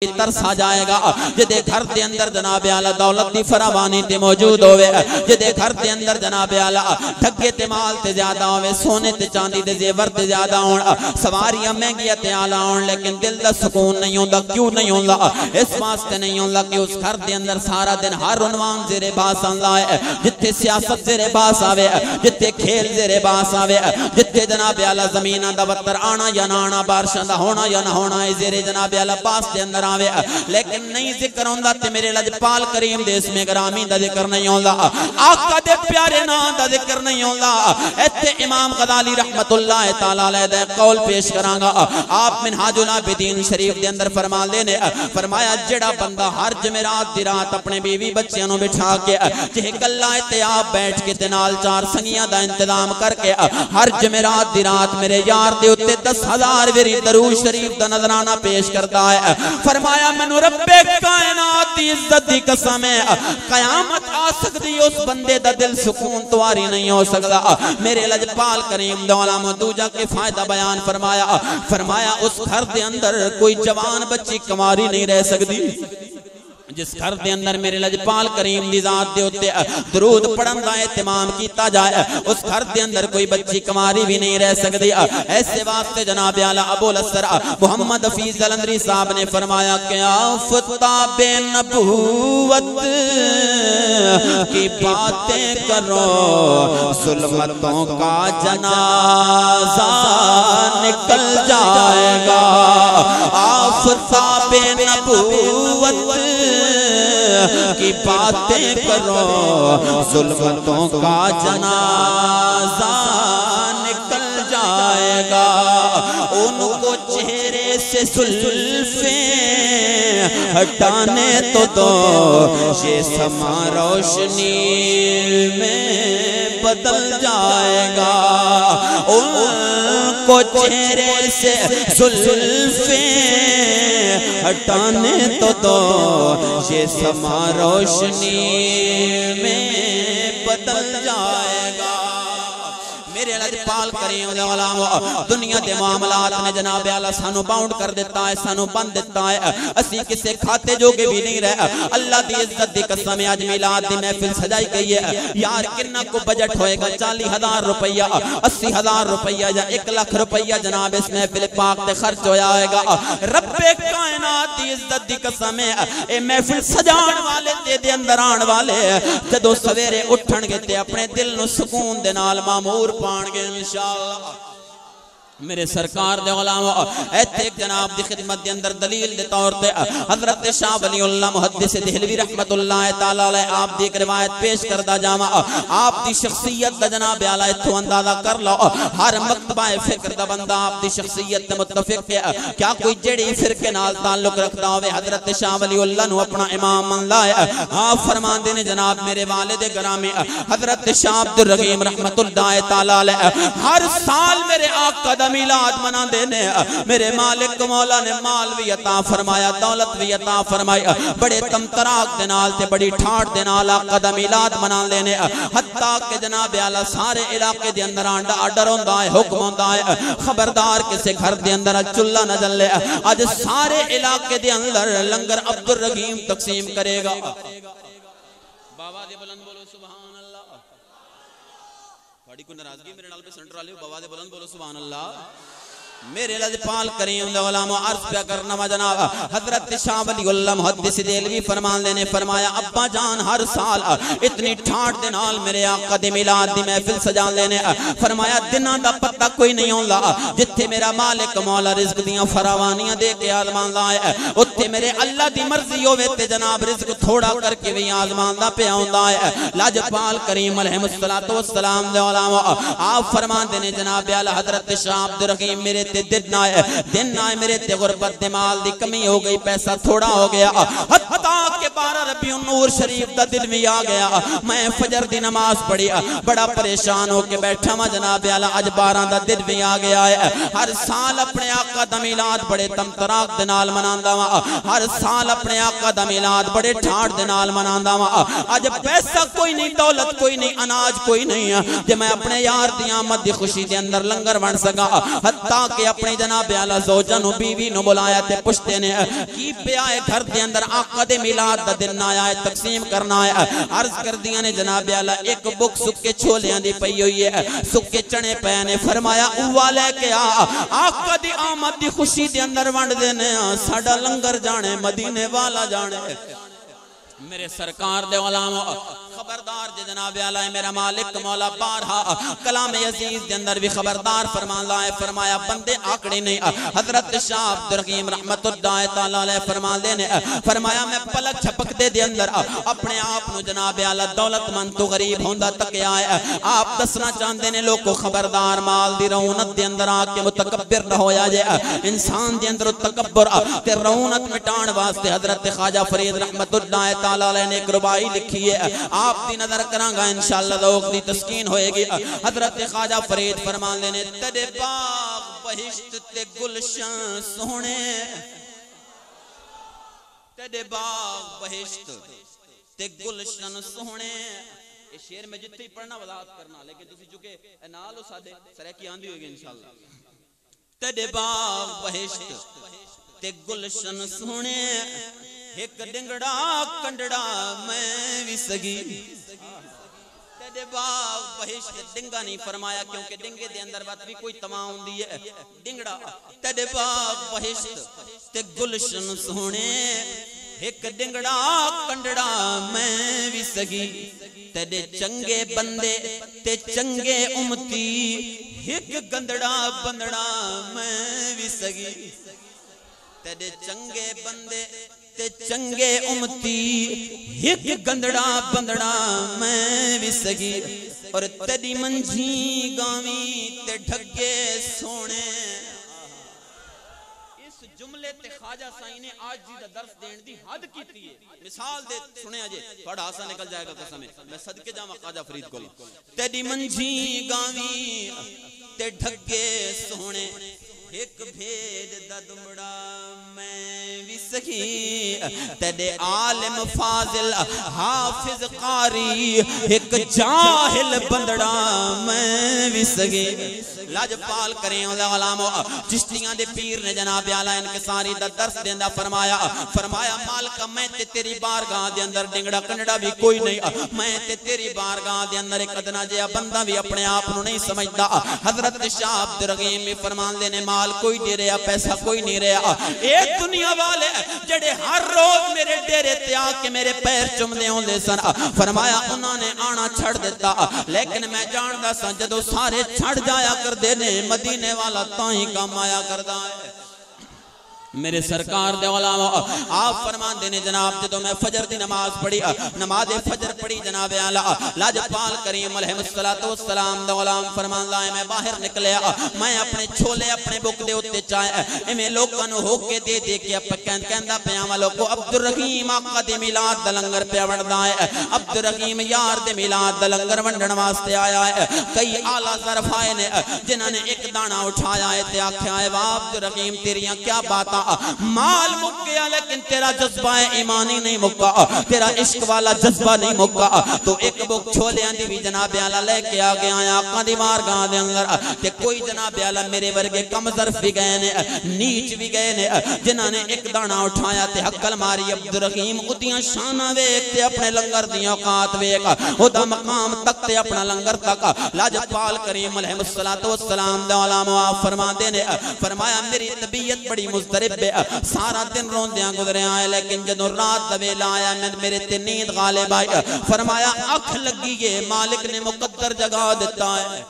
ترس آ جائے گا جدے گھر دے اندر جناب اعلی دولت دی فراوانی تے موجود ہوئے جدے گھر دے اندر جناب اعلی ٹھگے تے مال تے زیادہ ہوئے سونے تے چاندی دے زیور تے زیادہ ہون سواریاں مہنگیاں تے اعلی ہون لیکن دل دا سکون نہیں ہوندا کیوں نہیں ہوندا اس واسطے نہیں ہوندا کہ اس گھر دے اندر سارا دن ہر عنوان زیر باس آندا ہے جتھے سیاست زیر باس آوے جتھے کھیل زیر باس آوے جتھے جناب اعلی زمیناں دا وتر آنا یا نہ آنا بارشاں دا ہونا یا نہ ہونا زیر جناب اعلی باس دے اندر لیکن نہیں ذکر ہوندا تے میرے لجپال کریم دے اسم گرامی دا ذکر نہیں ہوندا آقا دے پیارے نام دا ذکر نہیں ہوندا ایتھے امام غزالی رحمت اللہ تعالی علیہ دا قول پیش کراں گا آپ منہاج العابدین شریف دے اندر فرماندے نے فرمایا جڑا بندہ ہر جمعرات دی رات اپنے بیوی بچیاں نو بٹھا کے جے گلاں تے آپ بیٹھ کے تے نال 4 سنگیاں دا انتظام کر کے ہر جمعرات دی رات میرے یار دے اوتے 10,000 وری درود شریف دا نظرانہ پیش کرتا ہے فرمایا منو رب کائنات دی عزت دی قسم ہے قیامت آ سکتی اس بندے دا دل سکون تواری نہیں ہو سکتا میرے لجپال کریم دولام دوجہ کے فائدہ بیان فرمایا اس گھر دے اندر کوئی جوان بچی کماری نہیں رہ سکتی جس گھر دے اندر میرے لجپال کریم دی ذات دے ہوتے درود پڑھن دا اہتمام کیتا جائے اس گھر دے اندر کوئی بچی کماری بھی نہیں رہ سکتی ایسے واسطے جناب اعلی ابو الاسر محمد حفیظ جلندری صاحب نے فرمایا کہ آفتاب نبوت کی باتیں کرو ظلمتوں کا جنازہ نکل جائے گا آفتاب نبوت کی باتیں کرو ظلمتوں کا جنازہ نکل جائے گا ان کو چہرے سے زلفیں ہٹانے تو دو یہ سما روشنی میں بدل جائے گا ان کو چہرے سے زلفیں ہٹانے تو دو یہ سما روشنی میں بدل جائے گا میرے لجپال کریم دے غلام دنیا دے معاملات نے جناب اعلیٰ سانو باؤنڈ کر دیتا ہے سانو بند دیتا ہے اسی کسے کھاتے جو کہ بھی نہیں رہے اللہ دی عزت دی قسم آج میلاد دی محفل سجائی گئی ہے یار کنہ کو بجٹ ہوئے گا 40,000 روپیہ 80,000 روپیہ یا 1 لاکھ روپیہ جناب اس محفل پاک تے خرچ ہو جائے گا رب کائنات دی عزت دی قسم اے محفل سجان والے تے دے اندر آن والے جدو سویرے اٹھن گے تے اپنے دل نو سکون دے نال معمور پانگے انشاءاللہ میرے سرکار دے غلام ایتھے ایک جناب دی خدمت دے اندر دلیل دے طور تے حضرت شاہ ولی اللہ محدث دہلوی رحمت اللہ تعالی علیہ آپ دی ایک روایت پیش کردہ جاما آپ دی شخصیت دا جناب اعلیٰ اتھو اندازہ کر لو ہر مکتبہ فکر دا بندہ آپ دی شخصیت دے متفق ہے کیا کوئی جڑی فرقے نال تعلق رکھتا ہوئے حضرت شاہ ولی اللہ نو اپنا امام من لائے آپ فرمان دینے جناب میرے والد گرامی حضرت شاہ عبدالرحیم رحمت اللہ تعالی علیہ ہر سال میرے آقا دا میلاد منا دینے میرے مالک مولا نے مال بھی عطا فرمایا دولت بھی عطا فرمایا بڑے تمتراک دنال تے بڑی ٹھاٹ دنال آقا دا میلاد منا لینے حتیٰ کہ جناب اعلیٰ سارے علاقے دے اندر آڈر ہوندہ ہے حکم ہوندہ ہے خبردار کسے گھر دے اندر چلہ نہ جلے آج سارے علاقے دے اندر لنگر عبدالرحیم تقسیم کرے گا بابا دے بلند بولو سبحان اللہ بڑی کو نرازگی میرے نال پہ سنٹر آلے بابا دے بلند بولو سبحان اللہ میرے لجپال کریم دے غلام عرض پہ کرنا جناب حضرت شاہ ولی اللہ محدث دہلوی فرمان لینے فرمایا ابا جان ہر سال اتنی ٹھاٹ دنال میرے آقا دے میلاد دی محفل سجان لینے فرمایا دنہ دا پتہ کوئی نہیں ہوندا جتھے میرا مالک مولا رزق دیاں فراوانیاں دے کے آزمان لائے اتھے میرے اللہ دی مرضی ہوئے تے جناب رزق تھوڑا کر کے بھی آزمان دا پہ ہوندا ہے لجپال کریم علیہ السلام دے غلام آپ فرمان دینے جناب اعلیٰ حضرت شاہ عبدالرحیم میرے دن آئے میرے تے غربت مال دی کمی ہو گئی پیسہ تھوڑا ہو گیا حتیٰ کہ 12 ربیع النور شریف دا دل میں آ گیا میں فجر دی نماز پڑھی بڑا پریشان ہو کے بیٹھا میں جناب اعلیٰ آج 12 دا دل میں آ گیا ہے ہر سال اپنے آقا دا میلاد بڑے تمتراک دنال مناندہ ہر سال اپنے آقا دا میلاد بڑے ٹھاٹ دنال مناندہ آج پیسہ کوئی نہیں دولت کوئی نہیں اناج کوئی نہیں جب میں اپنے یار دی آمد دی خوشی دے اندر لنگر بن سکا حتیٰ کہ اپنے جناب اعلیٰ زوجن و بیوی نو بلایا تے پشتے نے کی پہ آئے گھر دے اندر آقا دے میلاد دا دن آیا ہے تقسیم کرنا ہے عرض کر دیا نے جناب اعلیٰ ایک بک سکے چھولیاں دی پئی ہوئی ہے سکے چنے پہ نے فرمایا اوالے کے آقا دی آمد دی خوشی دے اندر ونڈ دینے ساڑا لنگر جانے مدینے والا جانے میرے سرکار دے غلام خبردار دے جناب اعلیٰ میرا مالک مولا بارہا کلام عزیز دے اندر بھی خبردار فرمان لائے فرمایا بندے آکڑی نہیں حضرت شاہ عبدالرحیم رحمت اللہ تعالی علیہ فرمان دینے فرمایا میں پلک چھپک دے اندر اپنے آپ نو جناب اعلیٰ دولت مند تو غریب ہوندہ تک آئے آپ دسنا چاندے نے لوگ کو خبردار مال دی رونت دے اندر آکے متکبر نہ ہو جائے انسان دے اندر تکبر تے رونت مٹان واسطے حضرت خواجہ فرید رحمت اللہ تعالی علیہ نے ایک ربائی لکھی ہے آپ دی نظر کرانگا انشاءاللہ ذوق دی تسکین ہوئے گی حضرت خواجہ فرید فرمان لینے تیرے باغ بہشت تے گلشن سونے تیرے باغ بہشت تے گلشن سونے اس شعر میں جتنے پڑھنا وضاحت کرنا لیکن تسی چکے نالو سادے سرے کی آندھی ہوئے گی انشاءاللہ تیرے باغ بہشت تے گلشن سونے ایک ڈنگڑا کنڈڑا میں بھی سگی تیرے باغ بہشت ڈنگا نہیں فرمایا کیونکہ ڈنگے دے اندر بات بھی کوئی تمام دی ہے ڈنگڑا تیرے باغ بہشت تے گلشن سونے ایک ڈنگڑا کنڈڑا میں بھی سگی تیرے چنگے بندے تے چنگے امتی ایک گندڑا بندڑا میں بھی سگی تیرے چنگے بندے تے چنگے امتی ایک گندڑا بندڑا میں بھی سگی اور تیری منجھی گاوی تے ڈھگے سونے اس جملے تے خواجہ سائی نے آج جی دا درس دین دی حد کیتی ہے مثال دے سنے آجے تھوڑا آسا نکل جائے گا قسمیں میں صدقے جاما خواجہ فرید کو تیری منجھی گاوی تے ڈھگے سونے ایک بھید دا دمڑا میں بھی سکی تیرے عالم فاضل حافظ قاری ایک جاہل بندڑا میں بھی سکی لاجپال کریں علماء چشتیاں دے پیر نے جناب اعلی انکساری دا درس دیندا فرمایا مالکا میں تے تیری بارگاہ دے اندر ڈنگڑا کنڈا بھی کوئی نہیں میں تے تیری بارگاہ دے اندر ایک ادنا جہا بندہ بھی اپنے آپ نو نہیں سمجھدا حضرت شاہ عبدالرحیم میں فرمان دینے مال کوئی نہیں رہا پیسہ کوئی نہیں رہا ایک دنیا والے جڑے ہر روز میرے ڈیرے تے آ کے میرے پیر چمدے ہوندے سن فرمایا انہوں نے آنا چھڑ دیتا لیکن میں جاندا سا جدو سارے چھڑ جایا کر دینے مدینے والا تاں ہی کام آیا کردا ہے میرے سرکار دے علماء آپ فرمان دینے جناب جدو میں فجر دی نماز پڑھی نماز فجر پڑھی جناب اعلیٰ لاجپال کریم علیہ السلام دے غلام فرمان لائے میں باہر نکلیا میں اپنے چھولے اپنے بک دے اتے چاہے امی لوگاں نو ہو کے دے دے کے کہندہ پیاما لوگو عبدالرحیم آقا دے میلاد دلنگر پہ وڑھدا ہے عبدالرحیم یار دے میلاد دلنگر ونڈن واسطے آیا ہے کئی آلہ ظرف آئے نے جنہاں نے ایک دانہ اٹھایا ہے تے آکھیا ہے عبدالرحیم تیریاں کیا بات مال مک گیا لیکن تیرا جذبہ ایمانی نہیں مکا تیرا عشق والا جذبہ نہیں مکا تو ایک بک چھولے آندھی بھی جناب اعلیٰ لے کے آگے آیا آقا دی مارگاہ دے اندر کہ کوئی جناب اعلیٰ میرے ورگے کم ظرف بھی گئے نے نیچ بھی گئے نے جنہاں نے ایک دانہ اٹھایا تے حقل ماری عبدالرحیم ادیاں شانہ ویک تے اپنے لنگر دیاں اوقات ویک ادا مقام تک تے اپنا لنگر تک لاجپال کریم علیہ السلام دے علماء فرما دینے فرمایا میری طبیعت بڑی مضطرب سارا دن روندیاں گزرے آئے لیکن جدو رات دویلا آیا میرے تے نیند غالب آئی فرمایا آنکھ لگی ہے مالک نے مقدر جگہ دیتا ہے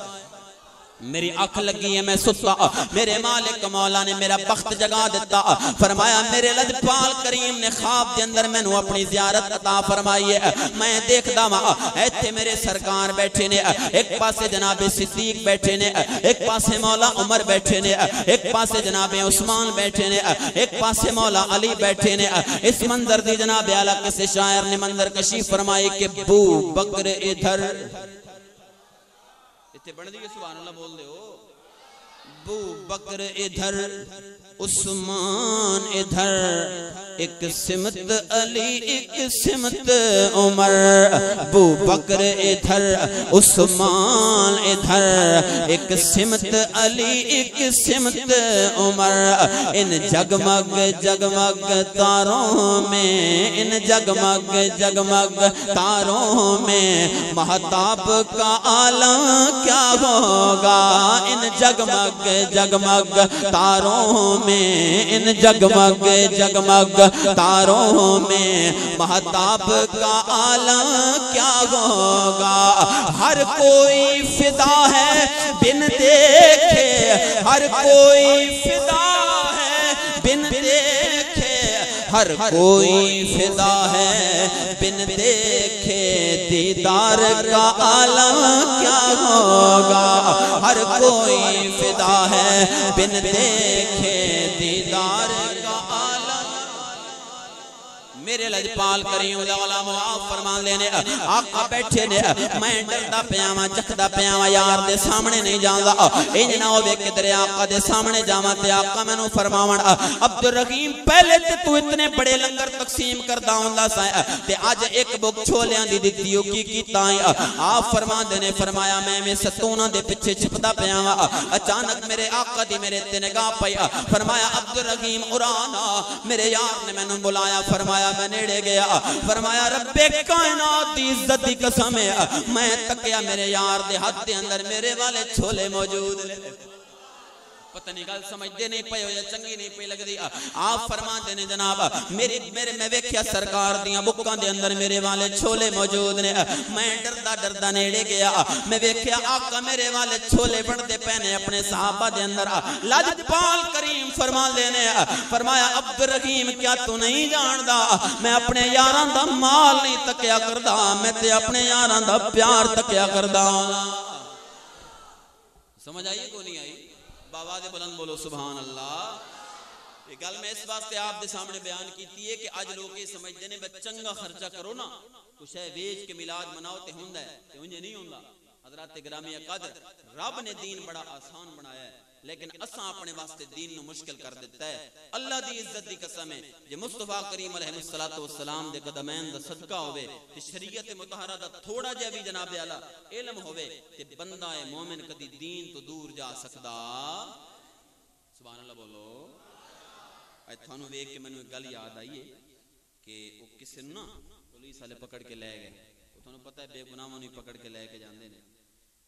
میری آنکھ لگی ہے میں ستا میرے مالک مولا نے میرا بخت جگا دیتا فرمایا میرے لجپال کریم نے خواب دے اندر میں نو اپنی زیارت عطا فرمائی ہے میں دیکھ دا ماں ایتھے میرے سرکار بیٹھے نے ایک پاسے جناب صدیق بیٹھے نے ایک پاسے مولا عمر بیٹھے نے ایک پاسے جناب عثمان بیٹھے نے ایک پاسے مولا علی بیٹھے نے اس منظر دی جناب اعلیٰ کسی شاعر نے منظر کشی فرمائی کہ بو بکر ادھر تے بڑھ دیئے سبحان اللہ بول دے ہو بو بکر ادھر عثمان ادھر ایک سمت علی ایک سمت عمر بو بکر ادھر عثمان ادھر ایک سمت علی ایک سمت عمر ان جگمگ جگمگ تاروں میں ان جگمگ جگمگ تاروں میں مہتاب کا عالم کیا ہوگا ان جگمگ جگمگ تاروں میں ان جگمگ جگمگ تاروں میں مہتاب کا عالم کیا ہوگا ہر کوئی فدا ہے بن دیکھے ہر کوئی فدا ہے بن دیکھے ہر کوئی فدا ہے بن دیکھے دیدار کا عالم کیا ہوگا ہر کوئی فدا ہے بن دیکھے دیدار کا عالم میرے لجپال کریم علماء فرمان لینے آقا بیٹھے نے میں ڈردا پیاما چکدا پیاما یار دے سامنے نہیں جاندا انج نہ ہوے کہ تیرے آقا دے سامنے جاواں تے آقا مینوں فرماون عبدالرحیم پہلے تے تو اتنے بڑے لنگر تقسیم کردا ہوندا سا تے اج ایک بک چھولیاں دی دتی او کی کیتا آپ فرمان دینے فرمایا میں ستوناں دے پیچھے چھپدا پیاواں اچانک میرے آقا دی میرے تے نگاہ پئی فرمایا عبدالرحیم ارانا میرے یار نے مینوں بلایا فرمایا میں نیڑے گیا فرمایا رب کائنات دی عزت دی قسم ہے میں تکیا میرے یار دے ہاتھ دے اندر میرے والے چھولے موجود لے پتہ نہیں گل سمجھ دے نہیں پے ہو یا چنگی نہیں پے لگ دی آپ فرمان دینے جناب میرے میں ویکھیا سرکار دیاں بکاں دے اندر میرے والے چھولے موجود نے میں ڈردا ڈردا نیڑے گیا میں ویکھیا آقا میرے والے چھولے بڑھتے پہنے اپنے صحابہ دے اندر لاجپال کریم فرمان دینے فرمایا عبدالرحیم کیا تو نہیں جاندا میں اپنے یاراں دا مال نہیں تکیا کردا میں تے اپنے یاراں دا پیار تکیا کردا سمجھ آئیے کو نہیں آئی باواز بلند بولو سبحان اللہ یہ گل میں اس واسطے آپ دے سامنے بیان کیتی ہے کہ آج لوگ یہ سمجھ دینے بس چنگا خرچہ کرو نا کچھ ہے ویج کے میلاد مناؤ تے ہوندا ہے تے انجے نہیں ہوندا حضرات گرامی قدر رب نے دین بڑا آسان بنایا ہے لیکن اساں اپنے واسطے دین نو مشکل کر دیتا ہے. اللہ دی عزت دی قسم ہے جے مصطفیٰ کریم علیہ الصلوۃ والسلام دے قدمین دا صدقہ ہوے تے شریعت مطہرہ دا تھوڑا جہا بھی جناب اعلی علم ہوے تے بندہ مومن کدی دین تو دور جا سکدا. سبحان اللہ بولو. اج تھانوں ویکھ کے مینوں ایک گل یاد آئی ہے کہ وہ کسے نوں نا پولیس والے پکڑ کے لے گئے. وہ تھانوں پتہ ہے بے گناہاں نوں پکڑ کے لے کے جاندے نے.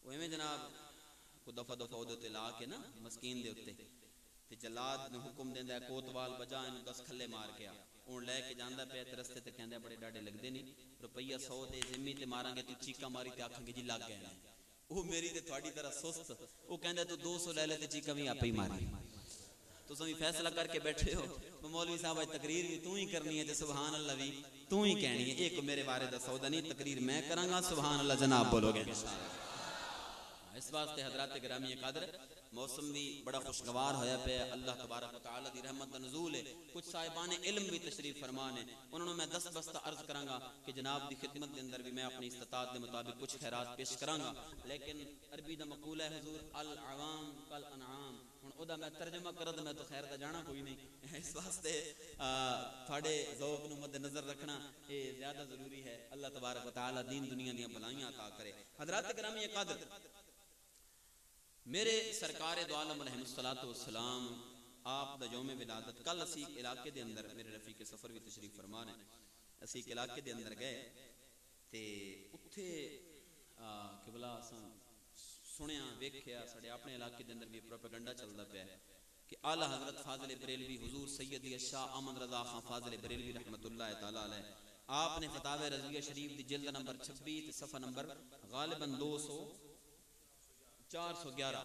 وہ ایویں جناب کو دفعہ دفعہ تے لا کے نا مسکین دے اوتے تے جلاد نے حکم دیندا ہے کوتوال بجا اینوں 10 کھلے مار کے آ. ہن لے کے جاندا پیا تے رستے تے کہندا بڑے ڈاڈے لگدے نہیں روپیہ 100 تے ذمہ تے ماراں گے تے چیکا ماری تے آکھاں گے جی لگ گئے. وہ میری تے تھوڑی طرح سست. وہ کہندا تو 200 لے لے تے چیکا بھی آپے ہی ماری. تساں بھی فیصلہ کر کے بیٹھے ہو مولوی صاحب اج تقریر بھی تو ہی کرنی ہے تے سبحان اللہ بھی تو ہی کہنی ہے. ایک میرے بارے دا سودا نہیں تقریر میں کراں گا. سبحان اللہ جناب بولو گے انشاءاللہ. اس واسطے حضرات گرامی قدر موسم بھی بڑا خوشگوار ہویا پیا. اللہ تبارک و تعالی دی رحمت دا نزول ہے. کچھ صاحبان علم بھی تشریف فرمان ہے. انہوں نے میں دست بستہ عرض کراں گا کہ جناب دی خدمت دے اندر بھی میں اپنی استطاعت دے مطابق کچھ خیرات پیش کراں گا. لیکن عربی دا مقولہ ہے حضور العوام کالانعام. ہن او دا میں ترجمہ کرد میں تو خیر دا جانا کوئی نہیں. اس واسطے تھوڑے ذوق نو مد نظر رکھنا یہ زیادہ ضروری ہے. اللہ تبارک و تعالی دین دنیا دیاں بلائیاں عطا کرے. حضرات گرامی قدر میرے سرکار دو عالم علیہ الصلوۃ والسلام آپ دا یوم ولادت کل اسی علاقے دے اندر میرے رفیق سفر بھی تشریف فرمان ہے. اسی علاقے دے اندر گئے تے اوتھے قبلہ اساں سنیا ویکھیا ساڈے اپنے علاقے دے اندر بھی پروپیگنڈا چلدا پیا ہے کہ اعلی حضرت فاضل بریلوی حضور سیدی شاہ احمد رضا خان فاضل بریلوی رحمت اللہ تعالی علیہ آپ نے فتاوی رضویہ شریف دی جلد نمبر 26 تے صفحہ نمبر غالباً 411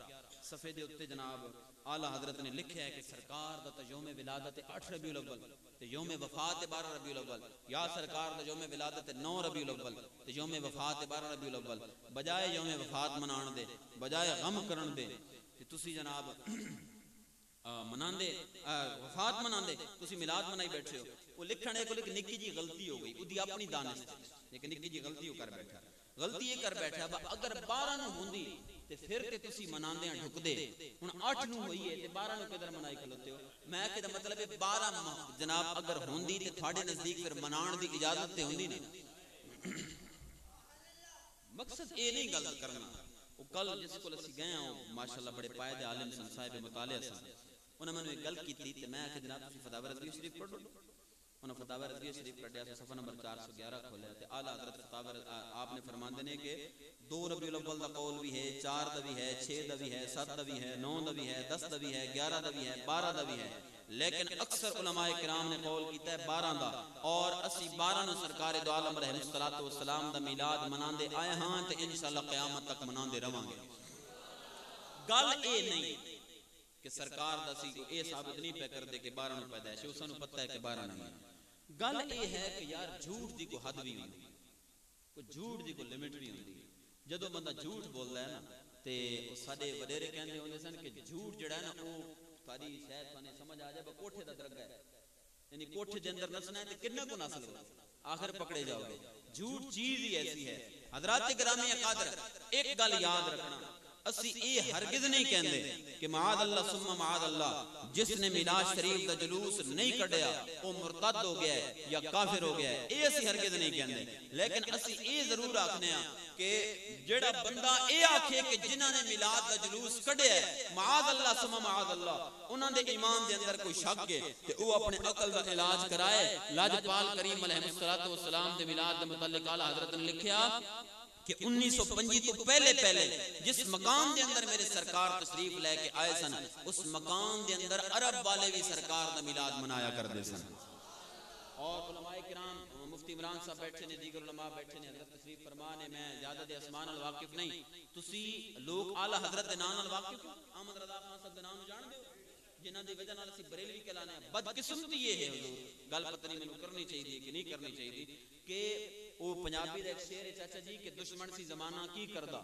صفحے دے اوتے جناب اعلی حضرت نے لکھیا ہے کہ سرکار دا یوم ولادت 8 ربیع الاول تے یوم وفات 12 ربیع الاول. یا سرکار دا یوم ولادت 9 ربیع الاول تے یوم وفات 12 ربیع الاول. بجائے یوم وفات منان دے بجائے غم کرن دے تے تسی جناب مناندے وفات مناندے تسی میلاد منائی بیٹھے ہو. وہ لکھنے کو ایک نکی جی غلطی ہو گئی. اودی اپنی دانش ایک نکی جی غلطی ہو کر بیٹھا. غلطی یہ کر بیٹھا اگر 12 نو ہوندی تے پھر تے تسی مناندے ہیں ڈھک دے. ہن 8 نو ہوئی ہے تے 12 نو کدھر منائی کھلوتے ہو. میں کہ مطلب ہے 12 جناب اگر ہوندی تے تھوڑے نزدیک پھر منان دی اجازت تے ہوندی نا. مقصد اے نہیں گل کرنا. وہ کل جس کو اسی گئے ہوں ماشاءاللہ بڑے پائے عالم سن صاحب مطالعہ سن انہوں نے ایک گل کی تے میں کہ جناب تسی فتاوی رضویہ شریف پڑھ لو. انہوں نے فتاوی رضویہ شریف پڑھیا تو صفحہ نمبر 411 کھولیا تے اعلی حضرت فتاوی آپ نے فرماندے نے کہ 2 ربیع الاول دا قول بھی ہے 4 دا بھی ہے 6 دا بھی ہے 7 دا بھی ہے 9 دا بھی ہے 10 دا بھی ہے 11 دا بھی ہے 12 دا بھی ہے. لیکن اکثر علماء کرام نے قول کیتا ہے 12 دا. اور اسی 12 نو سرکار دو عالم علیہ الصلوۃ والسلام دا میلاد مناندے آئے ہاں تے انشاءاللہ قیامت تک مناندے رہواں گے. گل اے نہیں کہ سرکار دا سی اے ثابت نہیں پہ کر دے کہ 12 نو پیدائش ہے. اساں نو پتہ ہے کہ 12 نہیں. گل اے ہے کہ یار جھوٹ دی کو حد بھی ہوندی کوئی جھوٹ دی کو لمٹ بھی ہوندی. جدوں بندہ جھوٹ بولدا ہے نا تے او ساڈے وڈیرے کہندے ہوندے سن کہ جھوٹ جڑا ہے نا او تاری شاید تنے سمجھ آ جائے با کوٹھے دا درگا ہے. یعنی کوٹھے دے اندر نسنا ہے تے کتنا کو نسل ہو آخر پکڑے جاؤ گے. جھوٹ چیز ہی ایسی ہے. حضرات گرامی قادر ایک گل یاد رکھنا اسی اے ہرگز نہیں کہندے کہ معاذ اللہ ثم معاذ اللہ جس نے میلاد شریف دا جلوس نہیں کڈیا وہ مرتد ہو گیا ہے یا کافر ہو گیا ہے. اے اسی ہرگز نہیں کہندے. لیکن اسی اے ضرور آکھنے ہاں کہ جڑا بندہ اے آکھے کہ جنہاں نے میلاد دا جلوس کڈیا ہے معاذ اللہ ثم معاذ اللہ انہاں دے ایمان دے اندر کوئی شک ہے تے او اپنے عقل دا علاج کرائے. لاجپال کریم علیہ الصلوۃ والسلام دے میلاد دے متعلق اعلی حضرت نے لکھیا کہ 1905 تو پہلے جس مقام دے اندر میرے سرکار تشریف لے کے آئے سن اس مقام دے اندر عرب والے بھی سرکار دا میلاد منایا کرتے سن. اور علماء کرام مفتی عمران صاحب بیٹھے نے دیگر علماء بیٹھے نے حضرت تشریف فرمان ہے. میں زیادہ دے اسمان الواقف نہیں تسی لوگ اعلی حضرت دے نام الواقف احمد رضا خان صاحب دے نام جان دے جنہاں دی وجہ نال اسی بریلوی کہلانے ہیں. بدقسمتی یہ ہے حضور گل پتہ نہیں مینوں کرنی چاہیے کہ نہیں کرنی چاہیے کہ وہ پنجابی دا ایک شعر ہے چاچا جی کہ دشمن سی زمانہ کی کردا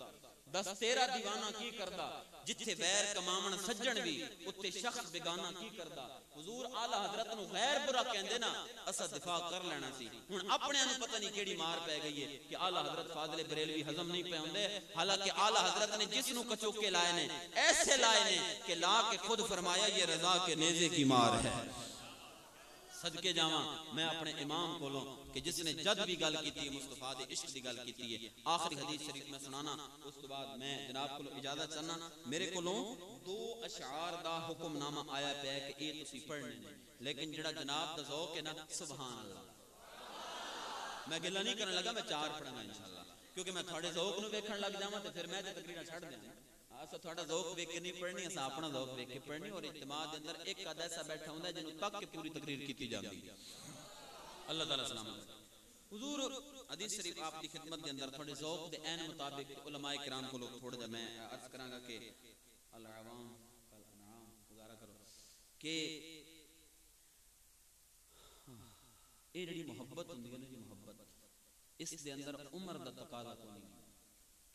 دس تیرا دیوانہ کی کردا جتھے غیر کماون سجن بھی اتھے شخص بیگانہ کی کردا حضور اعلی حضرت نو غیر برا کہندے نا اسا دفاع کر لینا سی ہن اپنے نو پتہ نہیں کیڑی مار پے گئی ہے کہ اعلی حضرت فاضل بریلوی ہضم نہیں پے ہوندے حالانکہ اعلی حضرت نے جس نو کچوکے لائے نے ایسے لائے نے کہ لا کے خود فرمایا یہ رضا کے نیزے کی مار ہے صدقے جاواں میں اپنے امام کولوں کہ جس نے جد بھی گل کیتی ہے مصطفیٰ دے عشق دی گل کیتی ہے آخری حدیث شریف میں سنانا اس کے بعد میں جناب کو اجازت چاہنا میرے کولوں 2 اشعار دا حکم نامہ آیا پیا کہ اے تسی پڑھنے نے لیکن جڑا جناب دا ذوق ہے نا سبحان اللہ میں گلا نہیں کرنے لگا میں 4 پڑھنا انشاءاللہ کیونکہ میں تھوڑے ذوق نو ویکھن لگ جاواں تے پھر میں تے تقریراں چھڑ دیاں اسا تھوڑا ذوق ویکھ کے نہیں پڑھنی اسا اپنا ذوق ویکھ کے پڑھنی اور اجتماع دے اندر ایک آدھا ایسا بیٹھا ہوندا ہے جنوں تک کہ پوری تقریر کیتی جاندی ہے اللہ تعالی سلامت حضور حدیث شریف آپ کی خدمت دے اندر تھوڑے ذوق دے عین مطابق علماء کرام کو لوگ تھوڑا جا میں عرض کراں گا کہ العوام الانعام گزارا کرو کہ اے جڑی محبت ہوندی ہے نا جی محبت اس دے اندر عمر دا تقاضا کوئی نہیں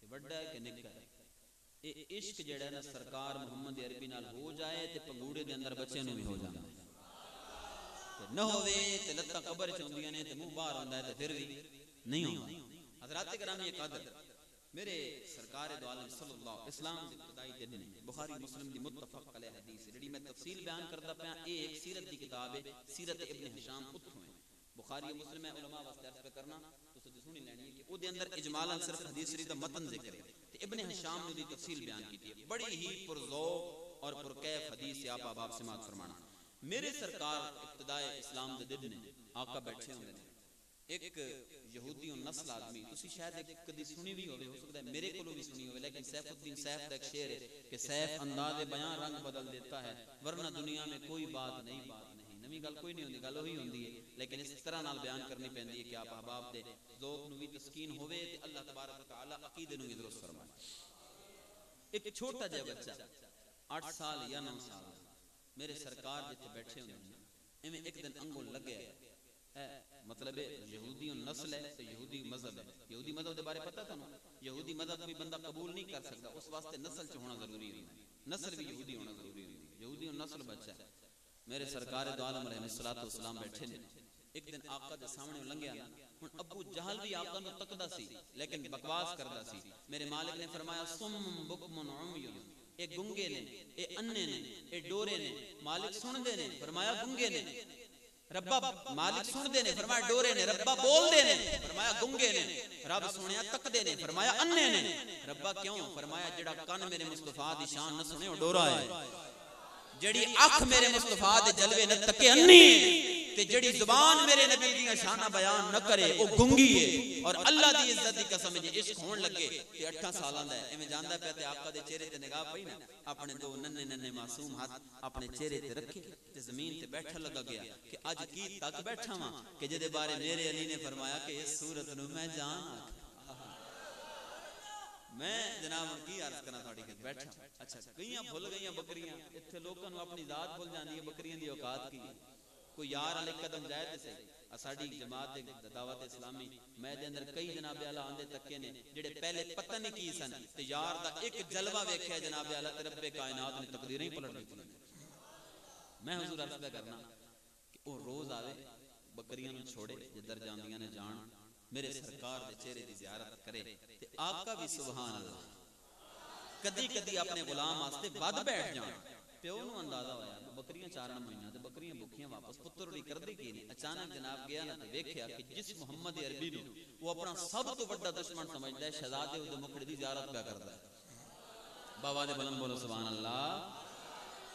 کہ بڑا ہے کہ نکا ہے اے عشق جڑا ہے نا سرکار محمد عربی نال ہو جائے تے پنگوڑے دے اندر بچے نوں بھی ہو جاندا ہے نہ ہوے تے لتاں قبر چ ہوندیاں نے تے منہ باہر ہوندا ہے تے پھر بھی نہیں ہوندا حضرات گرامی قدر میرے سرکار دو عالم صلی اللہ اسلام دے ابتدائی دن نے بخاری مسلم دی متفق علیہ حدیث جڑی میں تفصیل بیان کردا پیا اے ایک سیرت دی کتاب ہے سیرت ابن ہشام اتھوں ہے بخاری مسلم میں علماء واسطے عرض پہ کرنا تو سدی سنی لینی ہے کہ او دے اندر اجمالاً صرف حدیث شریف دا متن ذکر ہے تے ابن ہشام نے دی تفصیل بیان کی ہے بڑی ہی پرذوق اور پرکیف حدیث سے آپ احباب سماعت فرمانا میرے سرکار ابتدائے اسلام دے دن نے آقا بیٹھے ہوندے نے ایک یہودی نسل آدمی تسی شاید ایک کدی سنی بھی ہوے ہو سکتا ہے میرے کولوں بھی سنی ہوے لیکن سیف الدین سیف دا ایک شعر ہے کہ سیف انداز بیان رنگ بدل دیتا ہے ورنہ دنیا میں کوئی بات نہیں نویں گل کوئی نہیں ہوندی گل وہی ہوندی ہے لیکن اس طرح نال بیان کرنی پیندی ہے کہ آپ احباب دے ذوق نو بھی تسکین ہوے تے اللہ تبارک و تعالی عقیدے نو بھی درست فرمائے ایک چھوٹا جا بچہ 8 سال یا 9 سال میرے سرکار جتے بیٹھے ہوندے ہیں ایویں ایک دن انگل لگے مطلب یہودی نسل ہے تو یہودی مذہب ہے یہودی مذہب دے بارے پتہ تھانوں یہودی مذہب کوئی بندہ قبول نہیں کر سکتا اس واسطے نسل چ ہونا ضروری ہے نسل بھی یہودی ہونا ضروری ہے یہودی نسل بچہ ہے میرے سرکار دو عالم علیہ الصلوۃ والسلام بیٹھے نے ایک دن آقا دے سامنے لنگیا ہن ابو جہل بھی آقا نو تکدا سی لیکن بکواس کردا سی میرے مالک نے فرمایا سم بکم عمی اے گنگے نے اے انے نے اے ڈورے نے مالک سن دے نے فرمایا گنگے نے ربا مالک سن دے نے فرمایا ڈورے نے ربا بول دے نے فرمایا گنگے نے رب سنیا تک دے نے فرمایا انے نے ربا کیوں فرمایا جڑا کان میرے مصطفیٰ دی شان نہ سنے او ڈورا ہے جڑی اکھ میرے مصطفیٰ دے جلوے نہ تکے انی تے جڑی زبان میرے نبی دی شانہ بیان نہ کرے او گنگی ہے اور اللہ دی عزت دی قسم جے عشق ہون لگے تے 8 سالاں دا ہے ایویں جاندا پیا تے آقا دے چہرے تے نگاہ پئی نا اپنے دو ننے ننے معصوم ہاتھ اپنے چہرے تے رکھے تے زمین تے بیٹھا لگا گیا کہ اج کی تک بیٹھا ہاں کہ جے بارے میرے علی نے فرمایا کہ اس صورت نو میں جان میں جناب کی عرض کرنا تھوڑی کہ بیٹھا اچھا کئیاں بھول گئیاں بکریاں ایتھے لوکاں نو اپنی ذات بھول جاندی ہے بکریاں دی اوقات کی کوئی یار علی قدم جائے تے صحیح اساڈی جماعت دعوت اسلامی میں دے اندر کئی جناب اعلی آندے تکے نے جڑے پہلے پتہ نہیں کی سن تے یار دا ایک جلوہ ویکھیا جناب اعلی تے رب کائنات نے تقدیراں ہی پلٹ دتیاں میں حضور عرض کرنا کہ او روز آوے بکریاں نو چھوڑے جدھر جاندیاں نے جان میرے سرکار دے چہرے دی زیارت کرے تے آقا بھی سبحان اللہ کدی کدی اپنے غلام واسطے ود بیٹھ جان پیو نو اندازہ ہویا بکریاں چارن مہینہ تے بکریاں بھوکیاں واپس پتر دی کردی کی نہیں اچانک جناب گیا نا تے ویکھیا کہ جس محمد عربی نو وہ اپنا سب تو بڑا دشمن سمجھدا ہے شہزادے او مکڑی دی زیارت پیا کردا ہے بابا دے بلند بولو سبحان اللہ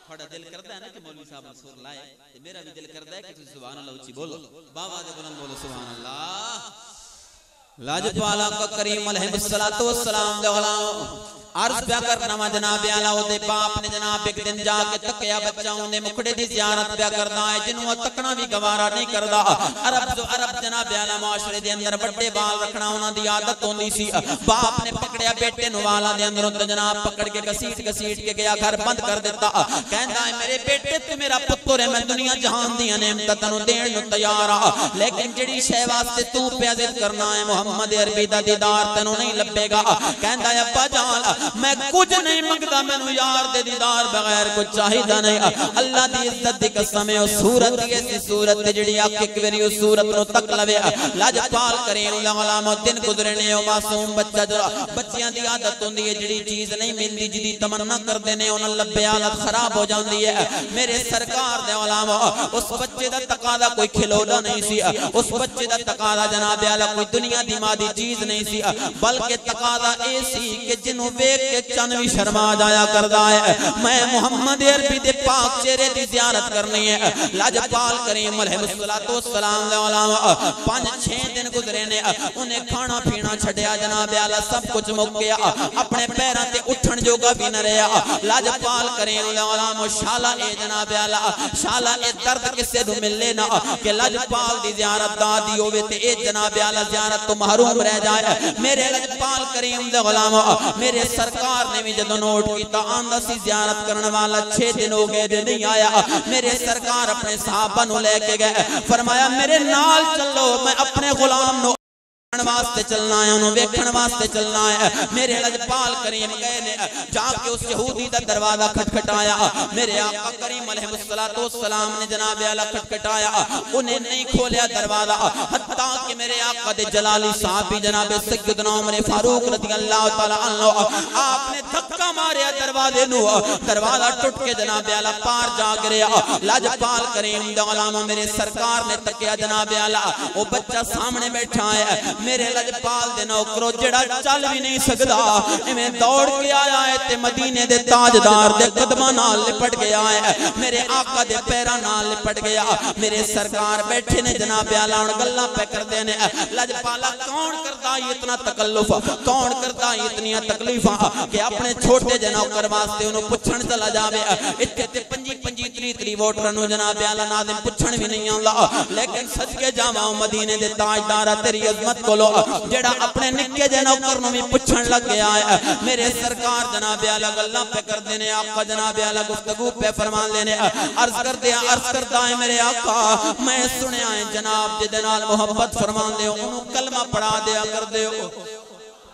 تھوڑا دل کردا ہے نا کہ مولوی صاحب منصور لائے تے میرا بھی دل کردا ہے کہ تسی سبحان اللہ اونچی بولو بابا دے بلند بولو سبحان اللہ لاجپالا کا کریم علیہ الصلوۃ والسلام دے غلام عرض پیا کرنا وا جناب اعلی دے باپ نے جناب ایک دن جا کے تکیا بچاؤں نے مکڑے دی زیارت پیا کردا ہے جنوں تکنا بھی گوارا نہیں کردا عرب جناب اعلی معاشرے دے اندر بڑے بال رکھنا انہاں دی عادت ہوندی سی باپ نے پکڑیا بیٹے نو والاں دے اندروں تے جناب پکڑ کے گسیٹ کے گیا گھر بند کر دیتا کہندا ہے میرے بیٹے تے میرا پتر ہے میں دنیا جہان دیا نعمتاں تینوں دین نو تیار ہاں لیکن جڑی شے واسطے تو پیا ضد کرنا ہے محمد عربی دا دیدار تینوں نہیں لبے گا کہندا ہے ابا جان میں کچھ نہیں منگدا مینوں یار دے دیدار بغیر کچھ چاہیدا نہیں اللہ دی عزت دی قسم ہے او صورت دی ایسی صورت جڑی اک ایک واری او صورت نو تک لوے لاجپال کریم غلام دن گزرے نے او معصوم بچہ جو بچیاں دی عادت ہوندی ہے جڑی چیز نہیں ملدی جدی تمنا کردے نے انہاں لبے حالت خراب ہو جاندی ہے میرے سرکار دے علماء اس بچے دا تقاضا کوئی کھلونا نہیں سی اس بچے دا تقاضا جناب اعلی کوئی دنیا دی مادی چیز نہیں سی بلکہ تقاضا اے سی کہ جنوں ویکھ کے چن وی شرما جایا کردا ہے میں محمد عربی دے پاک چہرے دی زیارت کرنی ہے لاجپال کریم علیہ الصلوۃ والسلام دے علماء 5-6 دن گزرے نے انہیں کھانا پینا چھڈیا جناب اعلی سب کچھ مک گیا اپنے پیراں تے اٹھن جوگا بھی نہ رہیا لاجپال کریم علماء شالا اے جناب اعلی شالا اے درد کسے نوں ملے نہ کہ لاجپال دی زیارت دادی ہوے تے اے جناب اعلی زیارت تو محروم رہ جائے میرے لاجپال کریم دے غلام میرے سرکار نے بھی جدوں نوٹ کیتا آندا سی زیارت کرن والا 6 دن ہو گئے نہیں آیا میرے سرکار اپنے صحابہ نو لے کے گئے فرمایا میرے نال چلو میں اپنے غلام نو واسطے چلنا ہے انہوں ویکھن واسطے چلنا ہے میرے لاجپال کریم گئے نے جا کے اس یہودی دا دروازہ کھٹکھٹایا میرے آقا کریم علیہ الصلوۃ والسلام نے جناب اعلی کھٹکھٹایا انہیں نہیں کھولیا دروازہ حتیٰ کہ میرے آقا دے جلالی صحابی جناب سیدنا عمر فاروق رضی اللہ تعالی عنہ آپ نے دھکا ماریا دروازے نو دروازہ ٹوٹ کے جناب اعلی پار جا گریا لاجپال کریم دے غلام میرے سرکار نے تکیا جناب اعلی وہ بچہ سامنے بیٹھا ہے میرے لاجپال دے نوکرو جڑا چل بھی نہیں سکدا ایویں دوڑ کے آیا ہے تے مدینے دے تاجدار دے قدماں نال لپٹ گیا ہے میرے آقا دے پیراں نال لپٹ گیا میرے سرکار بیٹھے نے جناب اعلی ہن گلاں پہ کردے نے لاجپالا کون کردا اتنا تکلف کون کردا اتنی تکلیفاں کہ اپنے چھوٹے جے نوکر واسطے انہوں پوچھن چلا جاوے ایتھے تے 25-30 ووٹراں نوں جناب اعلی ناظم پوچھن بھی نہیں آندا لیکن صدقے جاواں مدینے دے تاجدار تیری عظمت جڑا اپنے نکے جے نوکر نوں بھی پوچھن لگ گیا ہے میرے سرکار جناب اعلی گلاں پہ کر دینے آقا جناب اعلی گفتگو پہ فرمان لینے عرض کردا ہے میرے آقا میں سنیا ہے جناب جے دے نال محبت فرمان دیو انہوں کلمہ پڑھا دیا کر دیو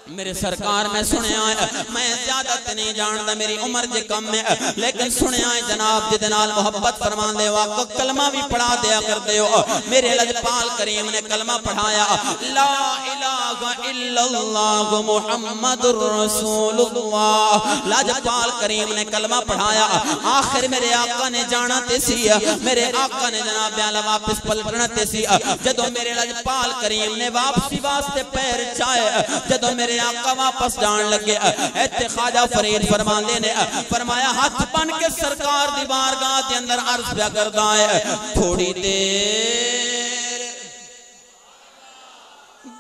میرے سرکار میں سنیا ہے میں زیادہ نہیں جانتا میری عمر جے کم ہے لیکن سنیا ہے جناب جے نال محبت فرمان دے آقا کلمہ بھی پڑھا دیا کر دیو میرے لاجپال کریم نے کلمہ پڑھایا لا الہ الا اللہ محمد رسول اللہ لاجپال کریم نے کلمہ پڑھایا آخر میرے آقا نے جانا تے سی میرے آقا نے جناب اعلی واپس پلٹنا تے سی جدوں میرے لاجپال کریم نے واپسی واسطے پیر چائے جدوں میرے آقا واپس جان لگے ایتھے خواجہ فرید فرماندے نے فرمایا ہاتھ بن کے سرکار دی بارگاہ دے اندر عرض پیا کردا ہے تھوڑی دیر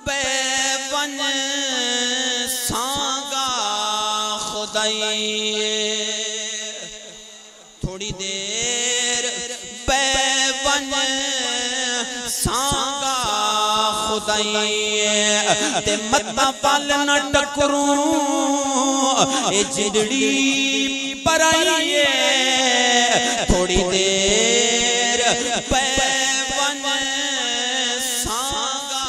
بے ون سانگا خدائی تھوڑی دیر بے ون سانگا خدائی تے متا پال نہ ٹکروں اے جڑی پرائی تھوڑی دیر پے ون سانگا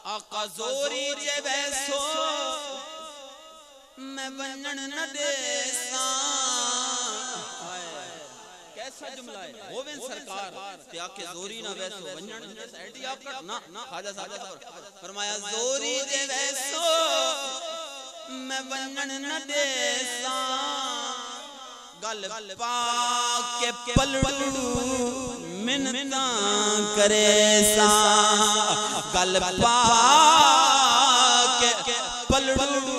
آقا زوری جے ویسو میں ونن نہ دیساں کیسا جملہ ہے ہووین سرکار تے آکے زوری نہ ویسو ونجن ایڈی آپ کا نا خواجہ صاحب فرمایا زوری دے ویسو میں ونجن نہ دیساں گل پاک کے پلڑو منتاں کرے ساں گل پاک کے پلڑو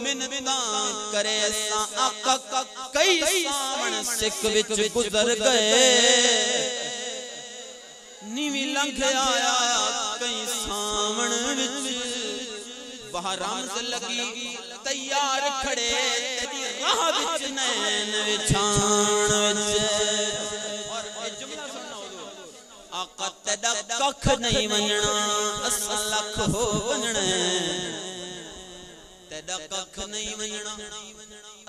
منتاں کرے ساں آقا کئی سامن سکھ وچ گزر گئے نیوی لنگھ آیا کئی سامن وچ وہاں رمز لگی تیار کھڑے تیری راہ وچ نین وچھان وچ اور اے جملہ سننا ہو آقا تیڑا ککھ نہیں ونجنا اسا لکھ ہو ونجنا تیڑا ککھ نہیں ونجنا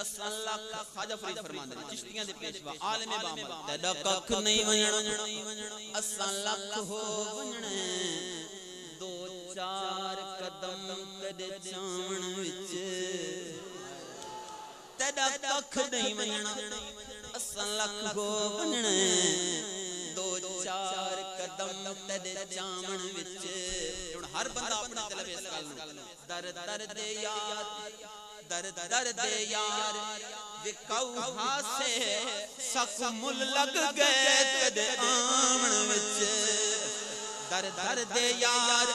اساں لکھ خواجہ فرید فرماندے چشتیاں دے پیشوا عالم بامل تیڈا ککھ نہیں ونجنا اساں لکھ ہو ونجنے دو چار قدم تیڈے چاون وچ تیڈا ککھ نہیں ونجنا اساں لکھ ہو ونجنے دو چار قدم تیڈے چاون وچ ہر بندہ اپنے طلب اس گل درد درد یار درد درد یار وکاؤ سے سک مل لگ گئے تیرے آمن وچ درد درد یار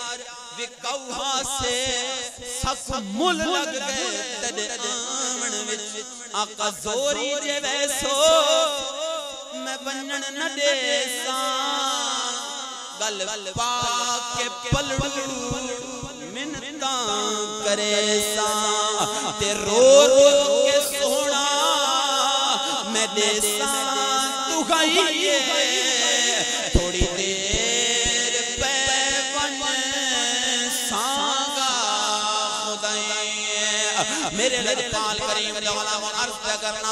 وکاؤ سے سک مل لگ گئے تیرے آمن وچ آقا زوری جے ویسو میں بنن نہ دے ساں گل پاک کے پلڑو منتاں کرے ساں تے رو رو کے سونا میں دے ساں تو گئیے تھوڑی دیر پہ ون سانگا خدائی میرے لجپال کریم دولا وہ عرض پہ کرنا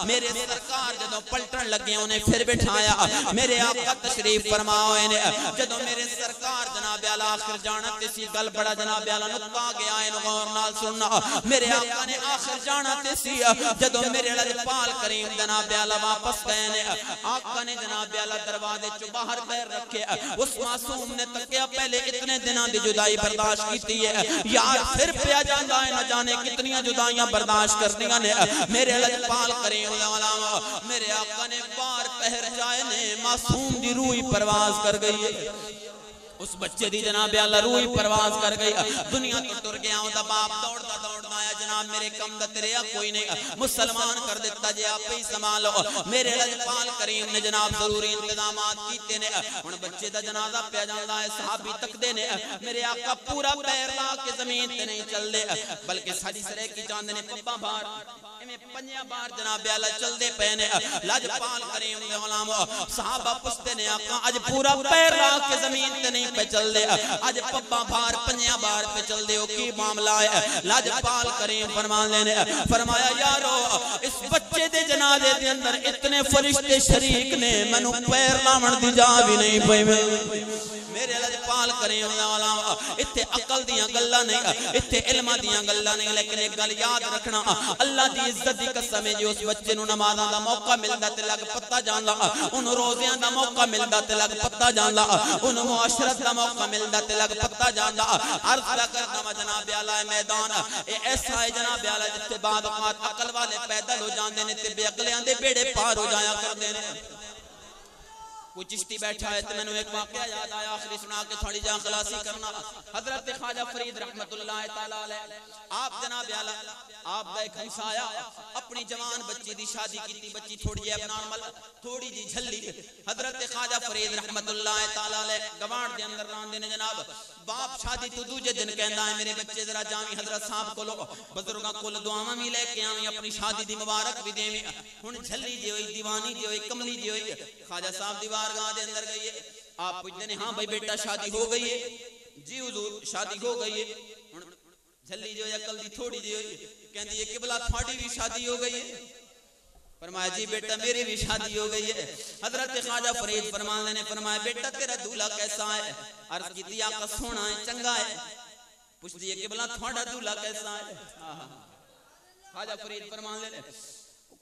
میرے سرکار جدوں پلٹن لگے انہیں پھر بٹھایا میرے آقا تشریف فرماؤ انہیں جدوں میرے سرکار جناب اعلی آخر جانا تیسی گل بڑا جناب اعلی نکتا گیا ان غور نال سننا میرے آقا نے آخر جانا تیسی جدوں میرے لجپال کریم جناب اعلی واپس گئے نے آقا نے جناب اعلی دروازے چو باہر پیر رکھے اس معصوم نے تکیا پہلے اتنے دنوں دی جدائی برداشت کیتی ہے یار پھر پیا جاندہ ہے نہ جانے کتنی جدائیاں برداشت کر دیا نے میرے لجپال کریم میرے آقا نے بار پہر جائے نے معصوم دی روئی پرواز کر گئی ہے اس بچے دی جناب اللہ روئی پرواز کر گئی دنیا تو ٹر گیا ہوں دا باپ دوڑتا دوڑتا آیا جناب میرے کم دا تیرے کوئی نہیں مسلمان کر دیتا جے آپ ہی سنبھالو میرے لجپال کریم نے جناب ضروری انتظامات کیتے نے ان بچے دا جنازہ پہ جاندہ ہے صحابی تک دے نے میرے آقا پورا پیر لا کے زمین تے نہیں چل دے بلکہ ساڑی سرے کی جاندے نے پپا بار پنجیا بار جناب اللہ چل دے پہنے لجپال کریم نے غلام صحابہ پستے نے آقا آج پورا پیر لا کے زمین تے نہیں پہ چل دے آج پپا بار پنجیا بار پہ چل دے کی معاملہ ہے لجپال کریم فرمان لینے فرمایا یارو اس بچے دے جنازے دے اندر اتنے فرشتے شریک نے منو پیر لامن دی جا بھی نہیں پہ میرے لجپال کریم والا اتھے عقل دیاں گلہ نہیں اتھے علم دیاں گلہ نہیں لیکن ایک گل یاد رکھنا اللہ دی عزت دی قسم ہے جو اس بچے نو نمازاں دا موقع ملدا تے لگ پتہ جاندا ان روزیاں دا موقع ملدا تے لگ پتہ جاندا ان معاشرت دا موقع ملدا تے لگ پتہ جاندا عرض کرنا جناب اعلی میدان اے ایسا ہے جناب اعلی جتے بعد اوقات عقل والے پیدل ہو جاندے نے تے بے عقلیاں دے بیڑے پار ہو جایا کردے نے کوئی چشتی بیٹھا ہے تو میں نے ایک واقعہ یاد آیا آخری سنا کے تھوڑی جان خلاصی کرنا حضرت خواجہ فرید رحمت اللہ تعالیٰ علیہ آپ جناب اعلیٰ آپ دا ایک ہمسایا اپنی جوان بچی دی شادی کی تھی بچی تھوڑی ہے نارمل تھوڑی جی جھلی حضرت خواجہ فرید رحمت اللہ تعالیٰ علیہ گوانڈ دے اندر ران دینے جناب باپ شادی تو دوجہ دن کہندا ہے میرے بچے ذرا جامی حضرت صاحب کو لو بزرگاں کو دعاواں بھی لے کے آویں اپنی شادی دی مبارک بھی دیویں ہن جھلی دی ہوئی دیوانی دی ہوئی کملی دی ہوئی خواجہ صاحب دی بارگاہ دے اندر گئی ہے آپ پوچھتے ہیں ہاں بھائی بیٹا شادی ہو گئی ہے جی حضور شادی ہو گئی ہے جھلی جو عقل دی تھوڑی دی ہوئی کہندی ہے قبلہ تھوڑی بھی شادی ہو گئی ہے فرمایا جی بیٹا میری بھی شادی ہو گئی ہے حضرت خواجہ فرید فرمان نے فرمایا بیٹا تیرا دولہا کیسا ہے عرض کی دیا کا سونا ہے چنگا ہے پوچھ دیئے قبلہ تھوڑا دولہا کیسا ہے خواجہ فرید فرمان لے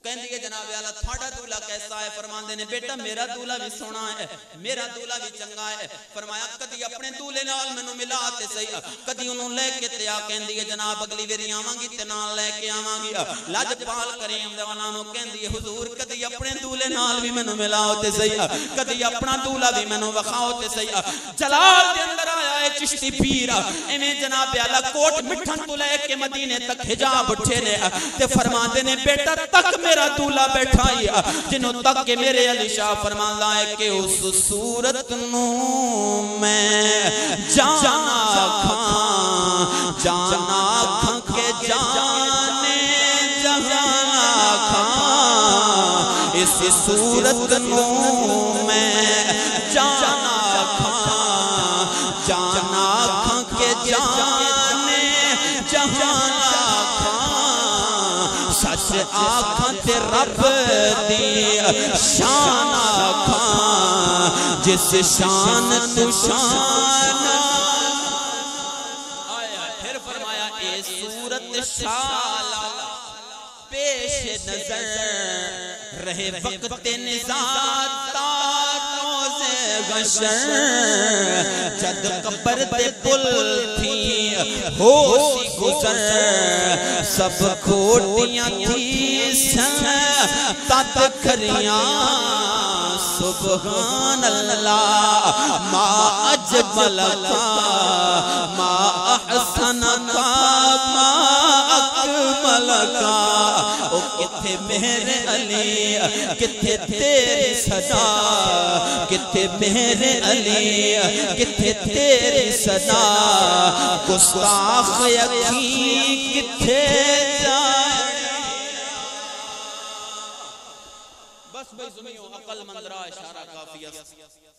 کہندی ہے جناب اعلیٰ تھوڑا دولہا کیسا ہے فرمان دینے بیٹا میرا دولہا بھی سونا ہے میرا دولہا بھی چنگا ہے فرمایا کدی اپنے دولے نال منو ملا تے صحیح کدی انہوں لے کے تیا کہندی ہے جناب اگلی ویری آواں گی تے نال لے کے آواں گی لجپال کریم دے والانو کہندی ہے حضور کدی اپنے دولے نال بھی منو ملاؤ تے صحیح کدی اپنا دولہا بھی منو وکھاؤ تے صحیح جلال دے اندر آیا ہے چشتی پیر ایویں جناب اعلیٰ کوٹ مٹھن تو لے کے مدینے تک حجاب اٹھے نے تے فرمان دینے بیٹا تک میرا دولہا بیٹھائی جنہوں تک کہ میرے علی شاہ فرمان لائے کہ اس صورت نو میں جانا کھاں کے جانے جہانا کھاں اس صورت نو میں جانا کھاں کے جانے جہانا کھاں سچ آکھاں تے رب دی شان آکھاں جس شان تو شان آیا پھر فرمایا اے صورت شالا پیش نظر رہے وقت نزاع روز غشر جد قبر تے پل تھی ہو سی گزر سب کھوٹیاں تھی سن تد کھریاں سبحان اللہ ما اجمل کا ما احسن کا ما اکمل کا او کتھے مہر علی کتھے تیری صدا کتھے مہر علی کتھے تیری صدا گستاخ یقین کتھے جائے بس بھائی سنیو عقل مند را اشارہ کافی ہے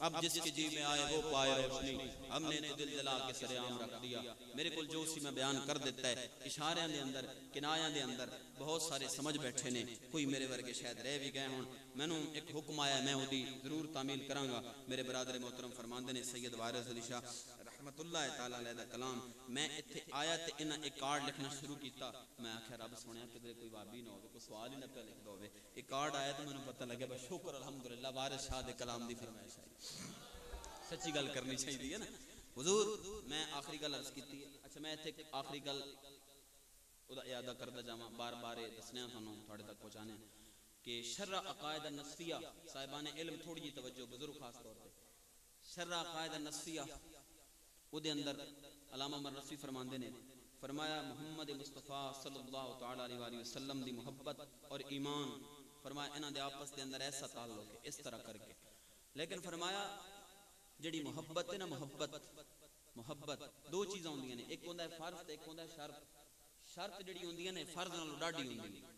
اب جس کے جی میں آئے وہ پائے روشنی ہم نے تو دل جلا کے سر عام رکھ دیا میرے کل جو اسی میں بیان کر دیتا ہے اشاریاں دے اندر کنایاں دے اندر بہت سارے سمجھ بیٹھے نے کوئی میرے ورگے شاید رہ بھی گئے ہوں میں نے ایک حکم آیا میں وہ ضرور تعمیل کراں گا میرے برادر محترم فرماندے نے سید وارث علی شاہ رحمت اللہ تعالی علیہ دا کلام میں ایتھے آیا تے انہاں ایک کارڈ لکھنا شروع کیتا میں آکھیا رب سونیا کدے کوئی وابی نہ ہوے کوئی سوال ہی نہ پہ لکھ دوے ایک کارڈ آیا تے مینوں پتہ لگا بس شکر الحمدللہ وارث شاہ دے کلام دی فرمائش ہے سچی گل کرنی چاہیے نا حضور میں آخری گل عرض کیتی ہے اچھا میں ایتھے آخری گل او دا اعادہ کردا جاواں بار بار دسنیاں تھانوں تھوڑے تک پہنچانے کہ شرع عقائد النصفیہ صاحبان علم تھوڑی جی توجہ بزرگ خاص طور پہ شرع عقائد النصفیہ او دے اندر علامہ مرسی فرماندے نے فرمایا محمد مصطفیٰ صلی اللہ تعالی علیہ وآلہ وسلم دی محبت اور ایمان فرمایا انہاں دے آپس دے اندر ایسا تعلق ہے اس طرح کر کے لیکن فرمایا جڑی محبت ہے نا محبت دو چیزاں ہوندیاں نے ایک ہوندا ہے فرض تے ایک ہوندا ہے شرط شرط جڑی ہوندیاں نے فرض نالوں ڈاڈی ہوندی ہے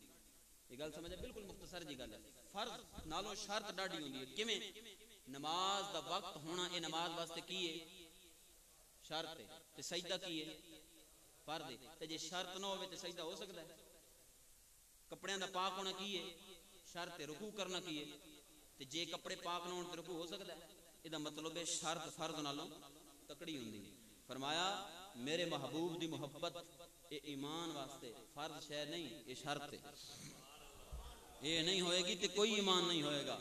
یہ گل سمجھے بالکل مختصر جی گل ہے فرض نالوں شرط ڈاڈی ہوندی ہے کیویں نماز دا وقت ہونا اے نماز واسطے کی ہے شرط ہے تے سجدہ کی ہے فرض ہے تے جے شرط نہ ہوے تے سجدہ ہو سکدا ہے کپڑیاں دا پاک ہونا کی ہے شرط ہے رکوع کرنا کی ہے تے جے کپڑے پاک نہ ہون تے رکوع ہو سکدا ہے ادا مطلب ہے شرط فرض نالوں تکڑی ہوندی فرمایا میرے محبوب دی محبت اے ایمان واسطے فرض شے نہیں اے شرط ہے یہ نہیں ہوئے گی تے کوئی ایمان نہیں ہوئے گا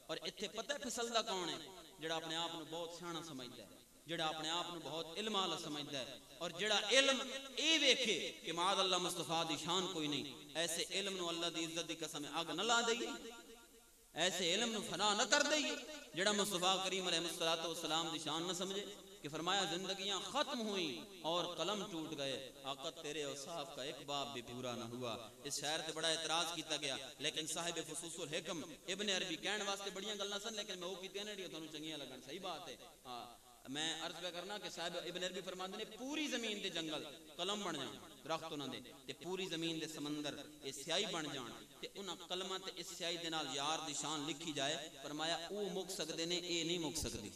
اور اتھے پتہ ہے پھسلدا کون ہے جڑا اپنے آپ نو بہت سیاںا سمجھدا ہے جڑا اپنے آپ نو بہت علم والا سمجھدا ہے اور جڑا علم اے ویکھے کہ معاذ اللہ مصطفیٰ دی شان کوئی نہیں ایسے علم نو اللہ دی عزت دی قسم اگ نہ لا دئیے ایسے علم نو فنا نہ کر دئیے جڑا مصطفیٰ کریم علیہ الصلوۃ والسلام دی شان نہ سمجھے کہ فرمایا زندگیاں ختم ہوئیں اور قلم ٹوٹ گئے آقا تیرے اوصاف کا ایک باب بھی پورا نہ ہوا اس شعر تے بڑا اعتراض کیتا گیا لیکن صاحب فصوص الحکم ابن عربی کہن واسطے بڑیاں گلاں سن لیکن میں وہ کیتے نے جڑی تانوں چنگیاں لگن صحیح بات ہے میں عرض پہ کرنا کہ صاحب ابن عربی فرماندے نے پوری زمین دے جنگل قلم بن جان درخت انہاں دے تے پوری زمین دے سمندر اے سیاہی بن جان تے انہاں کلماں تے اس سیاہی دے نال یار دی شان لکھی جائے فرمایا او مک سکدے نے اے نہیں مک سکدی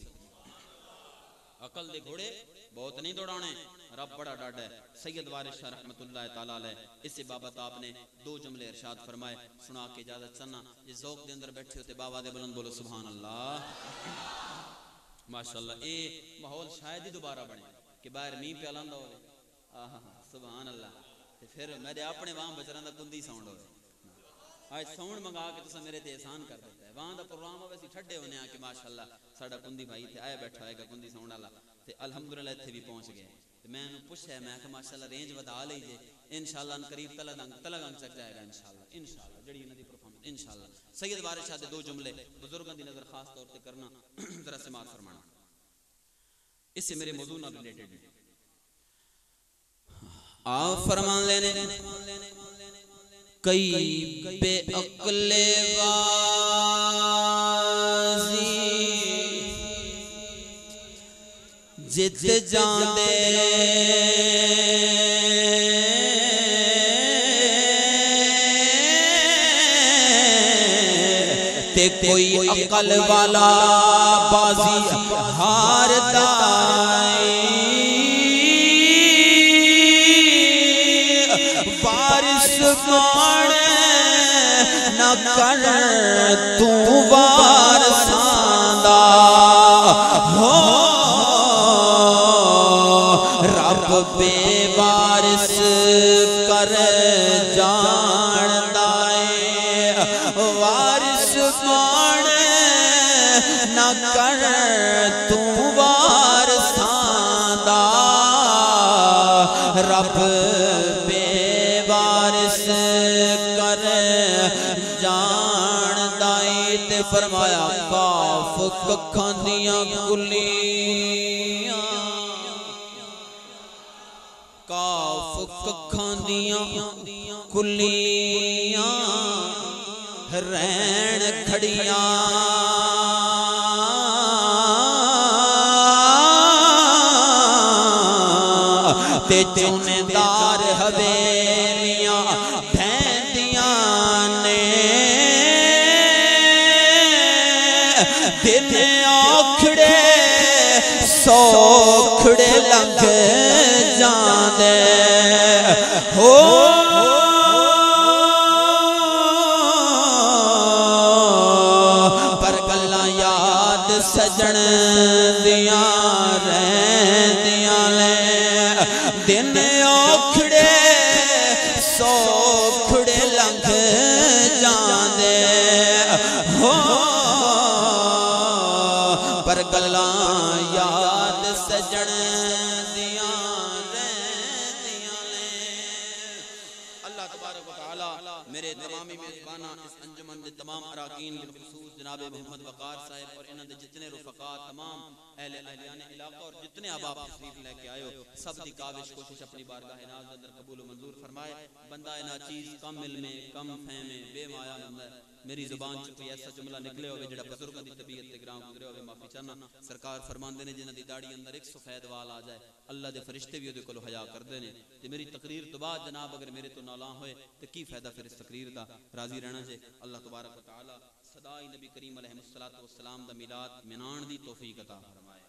عقل دے گھوڑے بہت نہیں دوڑانے رب بڑا ڈاڈا ہے سید وارث شاہ رحمت اللہ تعالی علیہ اس سے بابت آپ نے دو جملے ارشاد فرمائے سنا کے اجازت چاہنا جس ذوق دے اندر بیٹھے ہوتے بابا دے بلند بولو سبحان اللہ ماشاءاللہ اے ماحول شاید ہی دوبارہ بنے کہ باہر مین پہ لاندا ہوئے سبحان اللہ تے پھر میرے اپنے وہاں بچراں دا کندی ساؤنڈ ہوئے آج ساؤنڈ منگا کے تسا میرے تے احسان کر دیتا ہے وہاں دا پروگرام ہوئے سی ٹھڈے ہونے آ کہ ماشاءاللہ ساڈا کندی بھائی تے آیا بیٹھا ہوئے گا کندی ساؤنڈ والا تے الحمدللہ اتھے بھی پہنچ گئے تے میں نے پوچھا میں کہ ماشاءاللہ رینج ودا لیجئے انشاءاللہ ان قریب تلگنگ چک جائے گا انشاءاللہ جڑی انہاں دی پرفارمنس انشاءاللہ سید وارث شاہ دے دو جملے بزرگاں دی نظر خاص طور تے کرنا ذرا سماعت فرمانا اس سے میرے موضوع نال ریلیٹڈ ہے آپ فرمان لینے کئی بے عقل وازی جت جان دے تے کوئی عقل والا بازی ہار دائی وارث کون نہ کر تو وارثاں دا ہو رب بے وارث کر جاندا اے وارث بن نہ کر تو وارثاں دا رب بے وارث کر جاندا اے تے فرمایا کاف ککھاں دیاں کلیاں کاف ککھاں دیاں کلیاں رہن کھڑیاں تے چوندار حویلیاں بھیندیاں نے دل آکھڑے سوکھڑے لنگ جاندے ہو پر گلاں یاد سجن دیاں رہندیاں لے دن اوکھڑے سوکھڑے لنگ جاندے ہو پر گلاں یاد سجن دیاں رہندیاں لے اللہ تبارک و تعالی میرے تمامی میزباناں اس انجمن دے تمام اراکین بالخصوص جناب محمد وقار صاحب اور انہاں دے جتنے رفقا تمام اہل اہلیان علاقہ اور جتنے احباب تشریف لے کے آئے ہو سب دی کاوش کوشش اپنی بارگاہ ناز اندر قبول و منظور فرمائے بندہ ناچیز کم علم میں کم فہم میں بے مایا بندہ میری زبان چ کوئی ایسا جملہ نکلے ہوئے جڑا بزرگاں دی طبیعت تے گراں گزرے ہوئے معافی چاہنا سرکار فرماندے نے جنہاں دی داڑھی اندر ایک سفید وال آ جائے اللہ دے فرشتے بھی اودے کولوں حیا کردے نے تے میری تقریر تو بعد جناب اگر میرے تو نالاں ہوئے تے کی فائدہ پھر اس تقریر دا راضی رہنا چاہے اللہ تبارک و تعالی صدائی نبی کریم علیہ السلام دا میلاد منان دی توفیق عطا فرمائے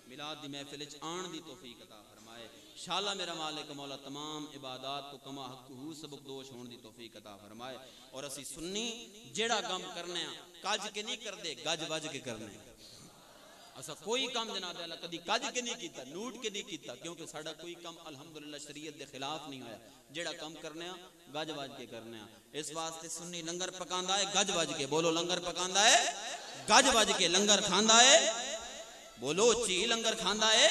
میلاد دی محفل وچ آن دی توفیق عطا فرمائے انشاءاللہ میرا مالک مولا تمام عبادات تو کما حق ہو سبق دوش ہون دی توفیق عطا فرمائے اور اسی سنی جیڑا کام کرنے ہیں کاج کے نہیں کر دے گج وج کے کرنے ہیں اسا کوئی کام جناب اللہ کدی کاج کے نہیں کیتا نوٹ کے نہیں کیتا کیونکہ ساڈا کوئی کام الحمدللہ شریعت دے خلاف نہیں ہویا جیڑا کام کرنے ہیں گج وج کے کرنے ہیں اس واسطے سنی لنگر پکاندا ہے گج وج کے بولو لنگر پکاندا ہے گج وج کے لنگر کھاندا ہے بولو چی لنگر کھاندا ہے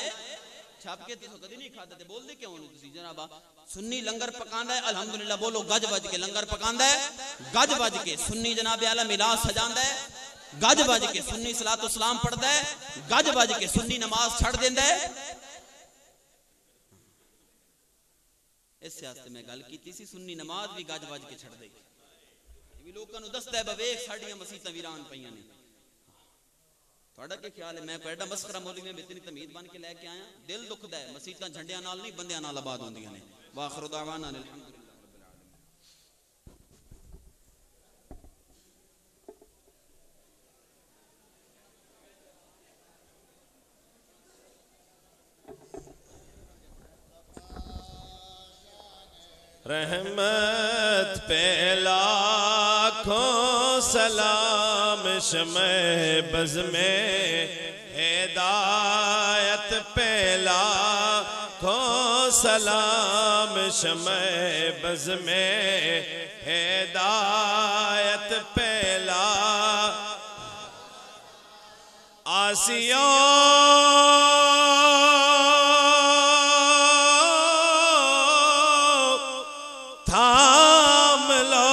چھاپ کے تو کدی نہیں کھاتے تے بول دے کیوں نہیں تسی جناب سنی لنگر پکاندا ہے الحمدللہ بولو گج وج کے لنگر پکاندا ہے گج وج کے سنی جناب اعلی میلاد سجاندا ہے گج وج کے سنی صلاۃ و سلام پڑھدا ہے گج وج کے سنی نماز چھڑ دیندا ہے اس سیاستے میں گل کیتی سی سنی نماز بھی گج وج کے چھڑ دے یہ لوکاں نوں دسدا ہے بویکھ ساڈیاں مسیتاں ویران پئیاں نے تھوڑا کیا خیال ہے میں کوئی ایڈا مسخرہ مولوی میں اتنی تمید بن کے لے کے آیا دل دکھدا ہے مسیتاں جھنڈیاں نال نہیں بندیاں نال آباد ہوندیاں نے واخر دعوانا الحمدللہ رحمت پہ لاکھوں سلام شمع بز میں ہدایت پہ لاکھوں سلام شمع بز میں ہدایت پہ آسیوں تھام لو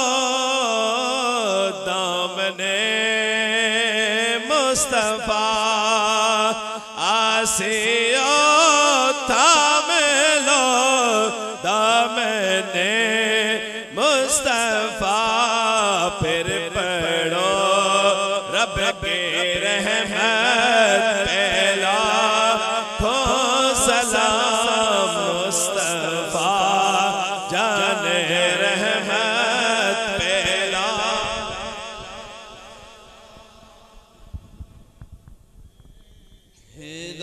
دامنے مصطفیٰ آسیوں تھام لو دامنے مصطفیٰ پھر پڑھو رب کے رحمت پہلا کھو سلام مصطفیٰ جان رحمت پہلا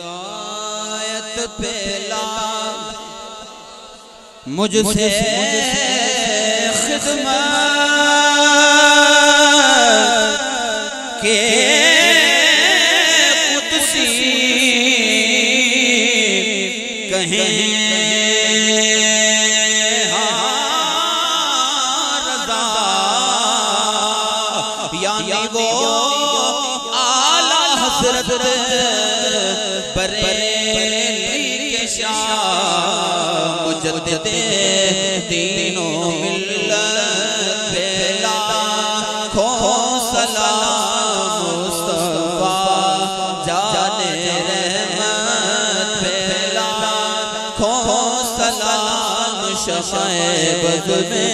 ہدایت پہلا مجھ سے خدمت وہ اعلی حضرت بریلوی کے شاہ مجدد دین و ملت پہ لاکھوں سلام مصطفیٰ جان رحمت پہ لاکھوں سلام شفع بد میں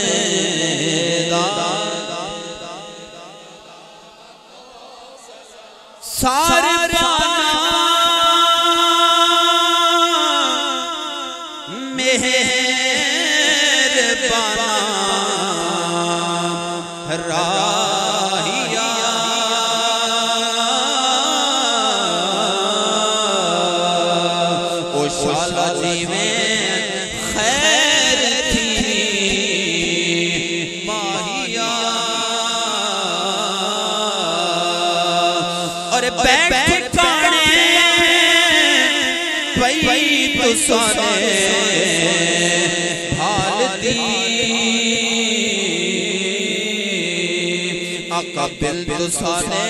سارے قبل تو سانے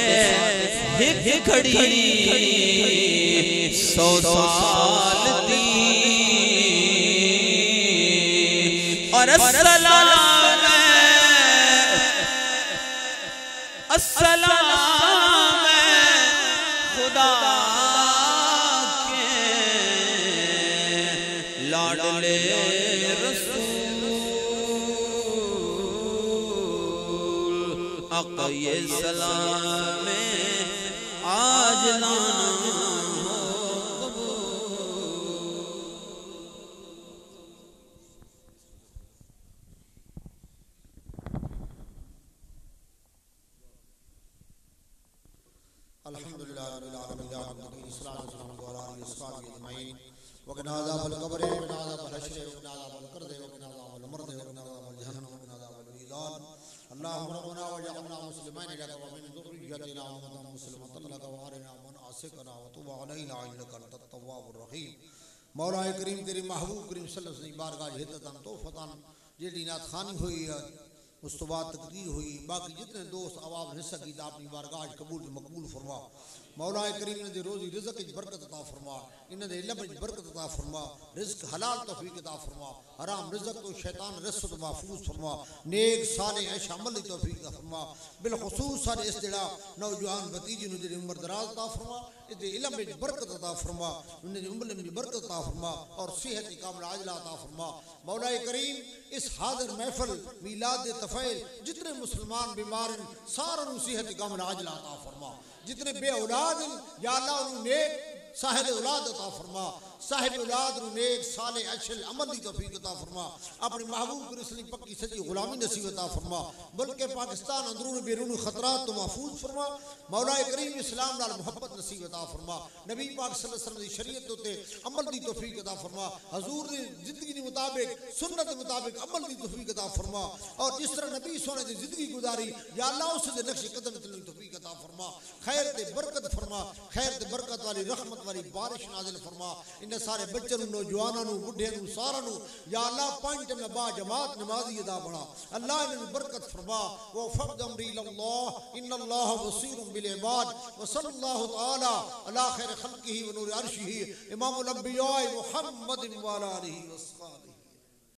ہک کھڑی 100 سال دی اور السلام السلام خدا کے لاڈلے آقا یہ سلام آج لانا الحمدللہ رب العالمین الصلاة والسلام علی اصحابہ اجمعین وقنا عذاب القبر وقنا عذاب الحشر وقنا عذاب القرد وقنا عذاب المرض وقنا عذاب الجهنم وقنا عذاب الميزان اللهم ربنا وجعلنا مسلمين لك ومن ذريتنا أمة مسلمة لك وارنا مناسكنا وتب علينا إنك أنت التواب الرحيم مولا کریم تیری محبوب کریم صلی اللہ علیہ وسلم بارگاہ ہدایتاں توفتاں جیڑی نعت خوانی ہوئی ہے اس تو بعد تقریر ہوئی باقی جتنے دوست عوام نے حصہ کیتا اپنی بارگاہ قبول مقبول فرما مولا کریم نے روزی رزق برکت عطا فرما انہاں دے علم برکت عطا فرما رزق حلال توفیق عطا فرما حرام رزق تو شیطان رزق تو محفوظ فرما نیک صالح عیش عمل دی توفیق عطا فرما بالخصوص سارے اس جڑا نوجوان بھتیجی نو جڑی عمر دراز عطا فرما اس دے علم وچ برکت عطا فرما انہاں دی عمر میں برکت عطا فرما اور صحت کاملہ عاجلہ عطا فرما مولا کریم اس حاضر محفل میلاد طفیل جتنے مسلمان بیمار ہیں ساروں صحت کاملہ عاجلہ عطا فرما جتنے بے اولاد ہیں یا اللہ انہوں نیک صاحب اولاد عطا فرما صاحب اولاد رو نیک صالح اچھل عمل دی توفیق عطا فرما اپنی محبوب کی رسلی پکی سچی غلامی نصیب عطا فرما بلکہ پاکستان اندرون بیرون خطرات تو محفوظ فرما مولا کریم اسلام نال محبت نصیب عطا فرما نبی پاک صلی اللہ علیہ وسلم دی شریعت تے عمل دی توفیق عطا فرما حضور دی زندگی دی مطابق سنت کے مطابق عمل دی توفیق عطا فرما اور جس طرح نبی سونے دی زندگی گزاری یا اللہ اس دے نقش قدم چلنے دی توفیق عطا فرما خیر تے برکت فرما خیر تے برکت والی رحمت والی بارش نازل فرما ان سارے بچوں نوجوانوں بڈھے ساروں یا اللہ 5 ٹائم با جماعت نمازی ادا بنا اللہ انہیں برکت فرما وفقد امری اللہ ان اللہ بصیر بالعباد وصلی اللہ تعالی علی خیر خلقہ ونور عرشہ امام الانبیاء محمد وعلی آلہ وصحبہ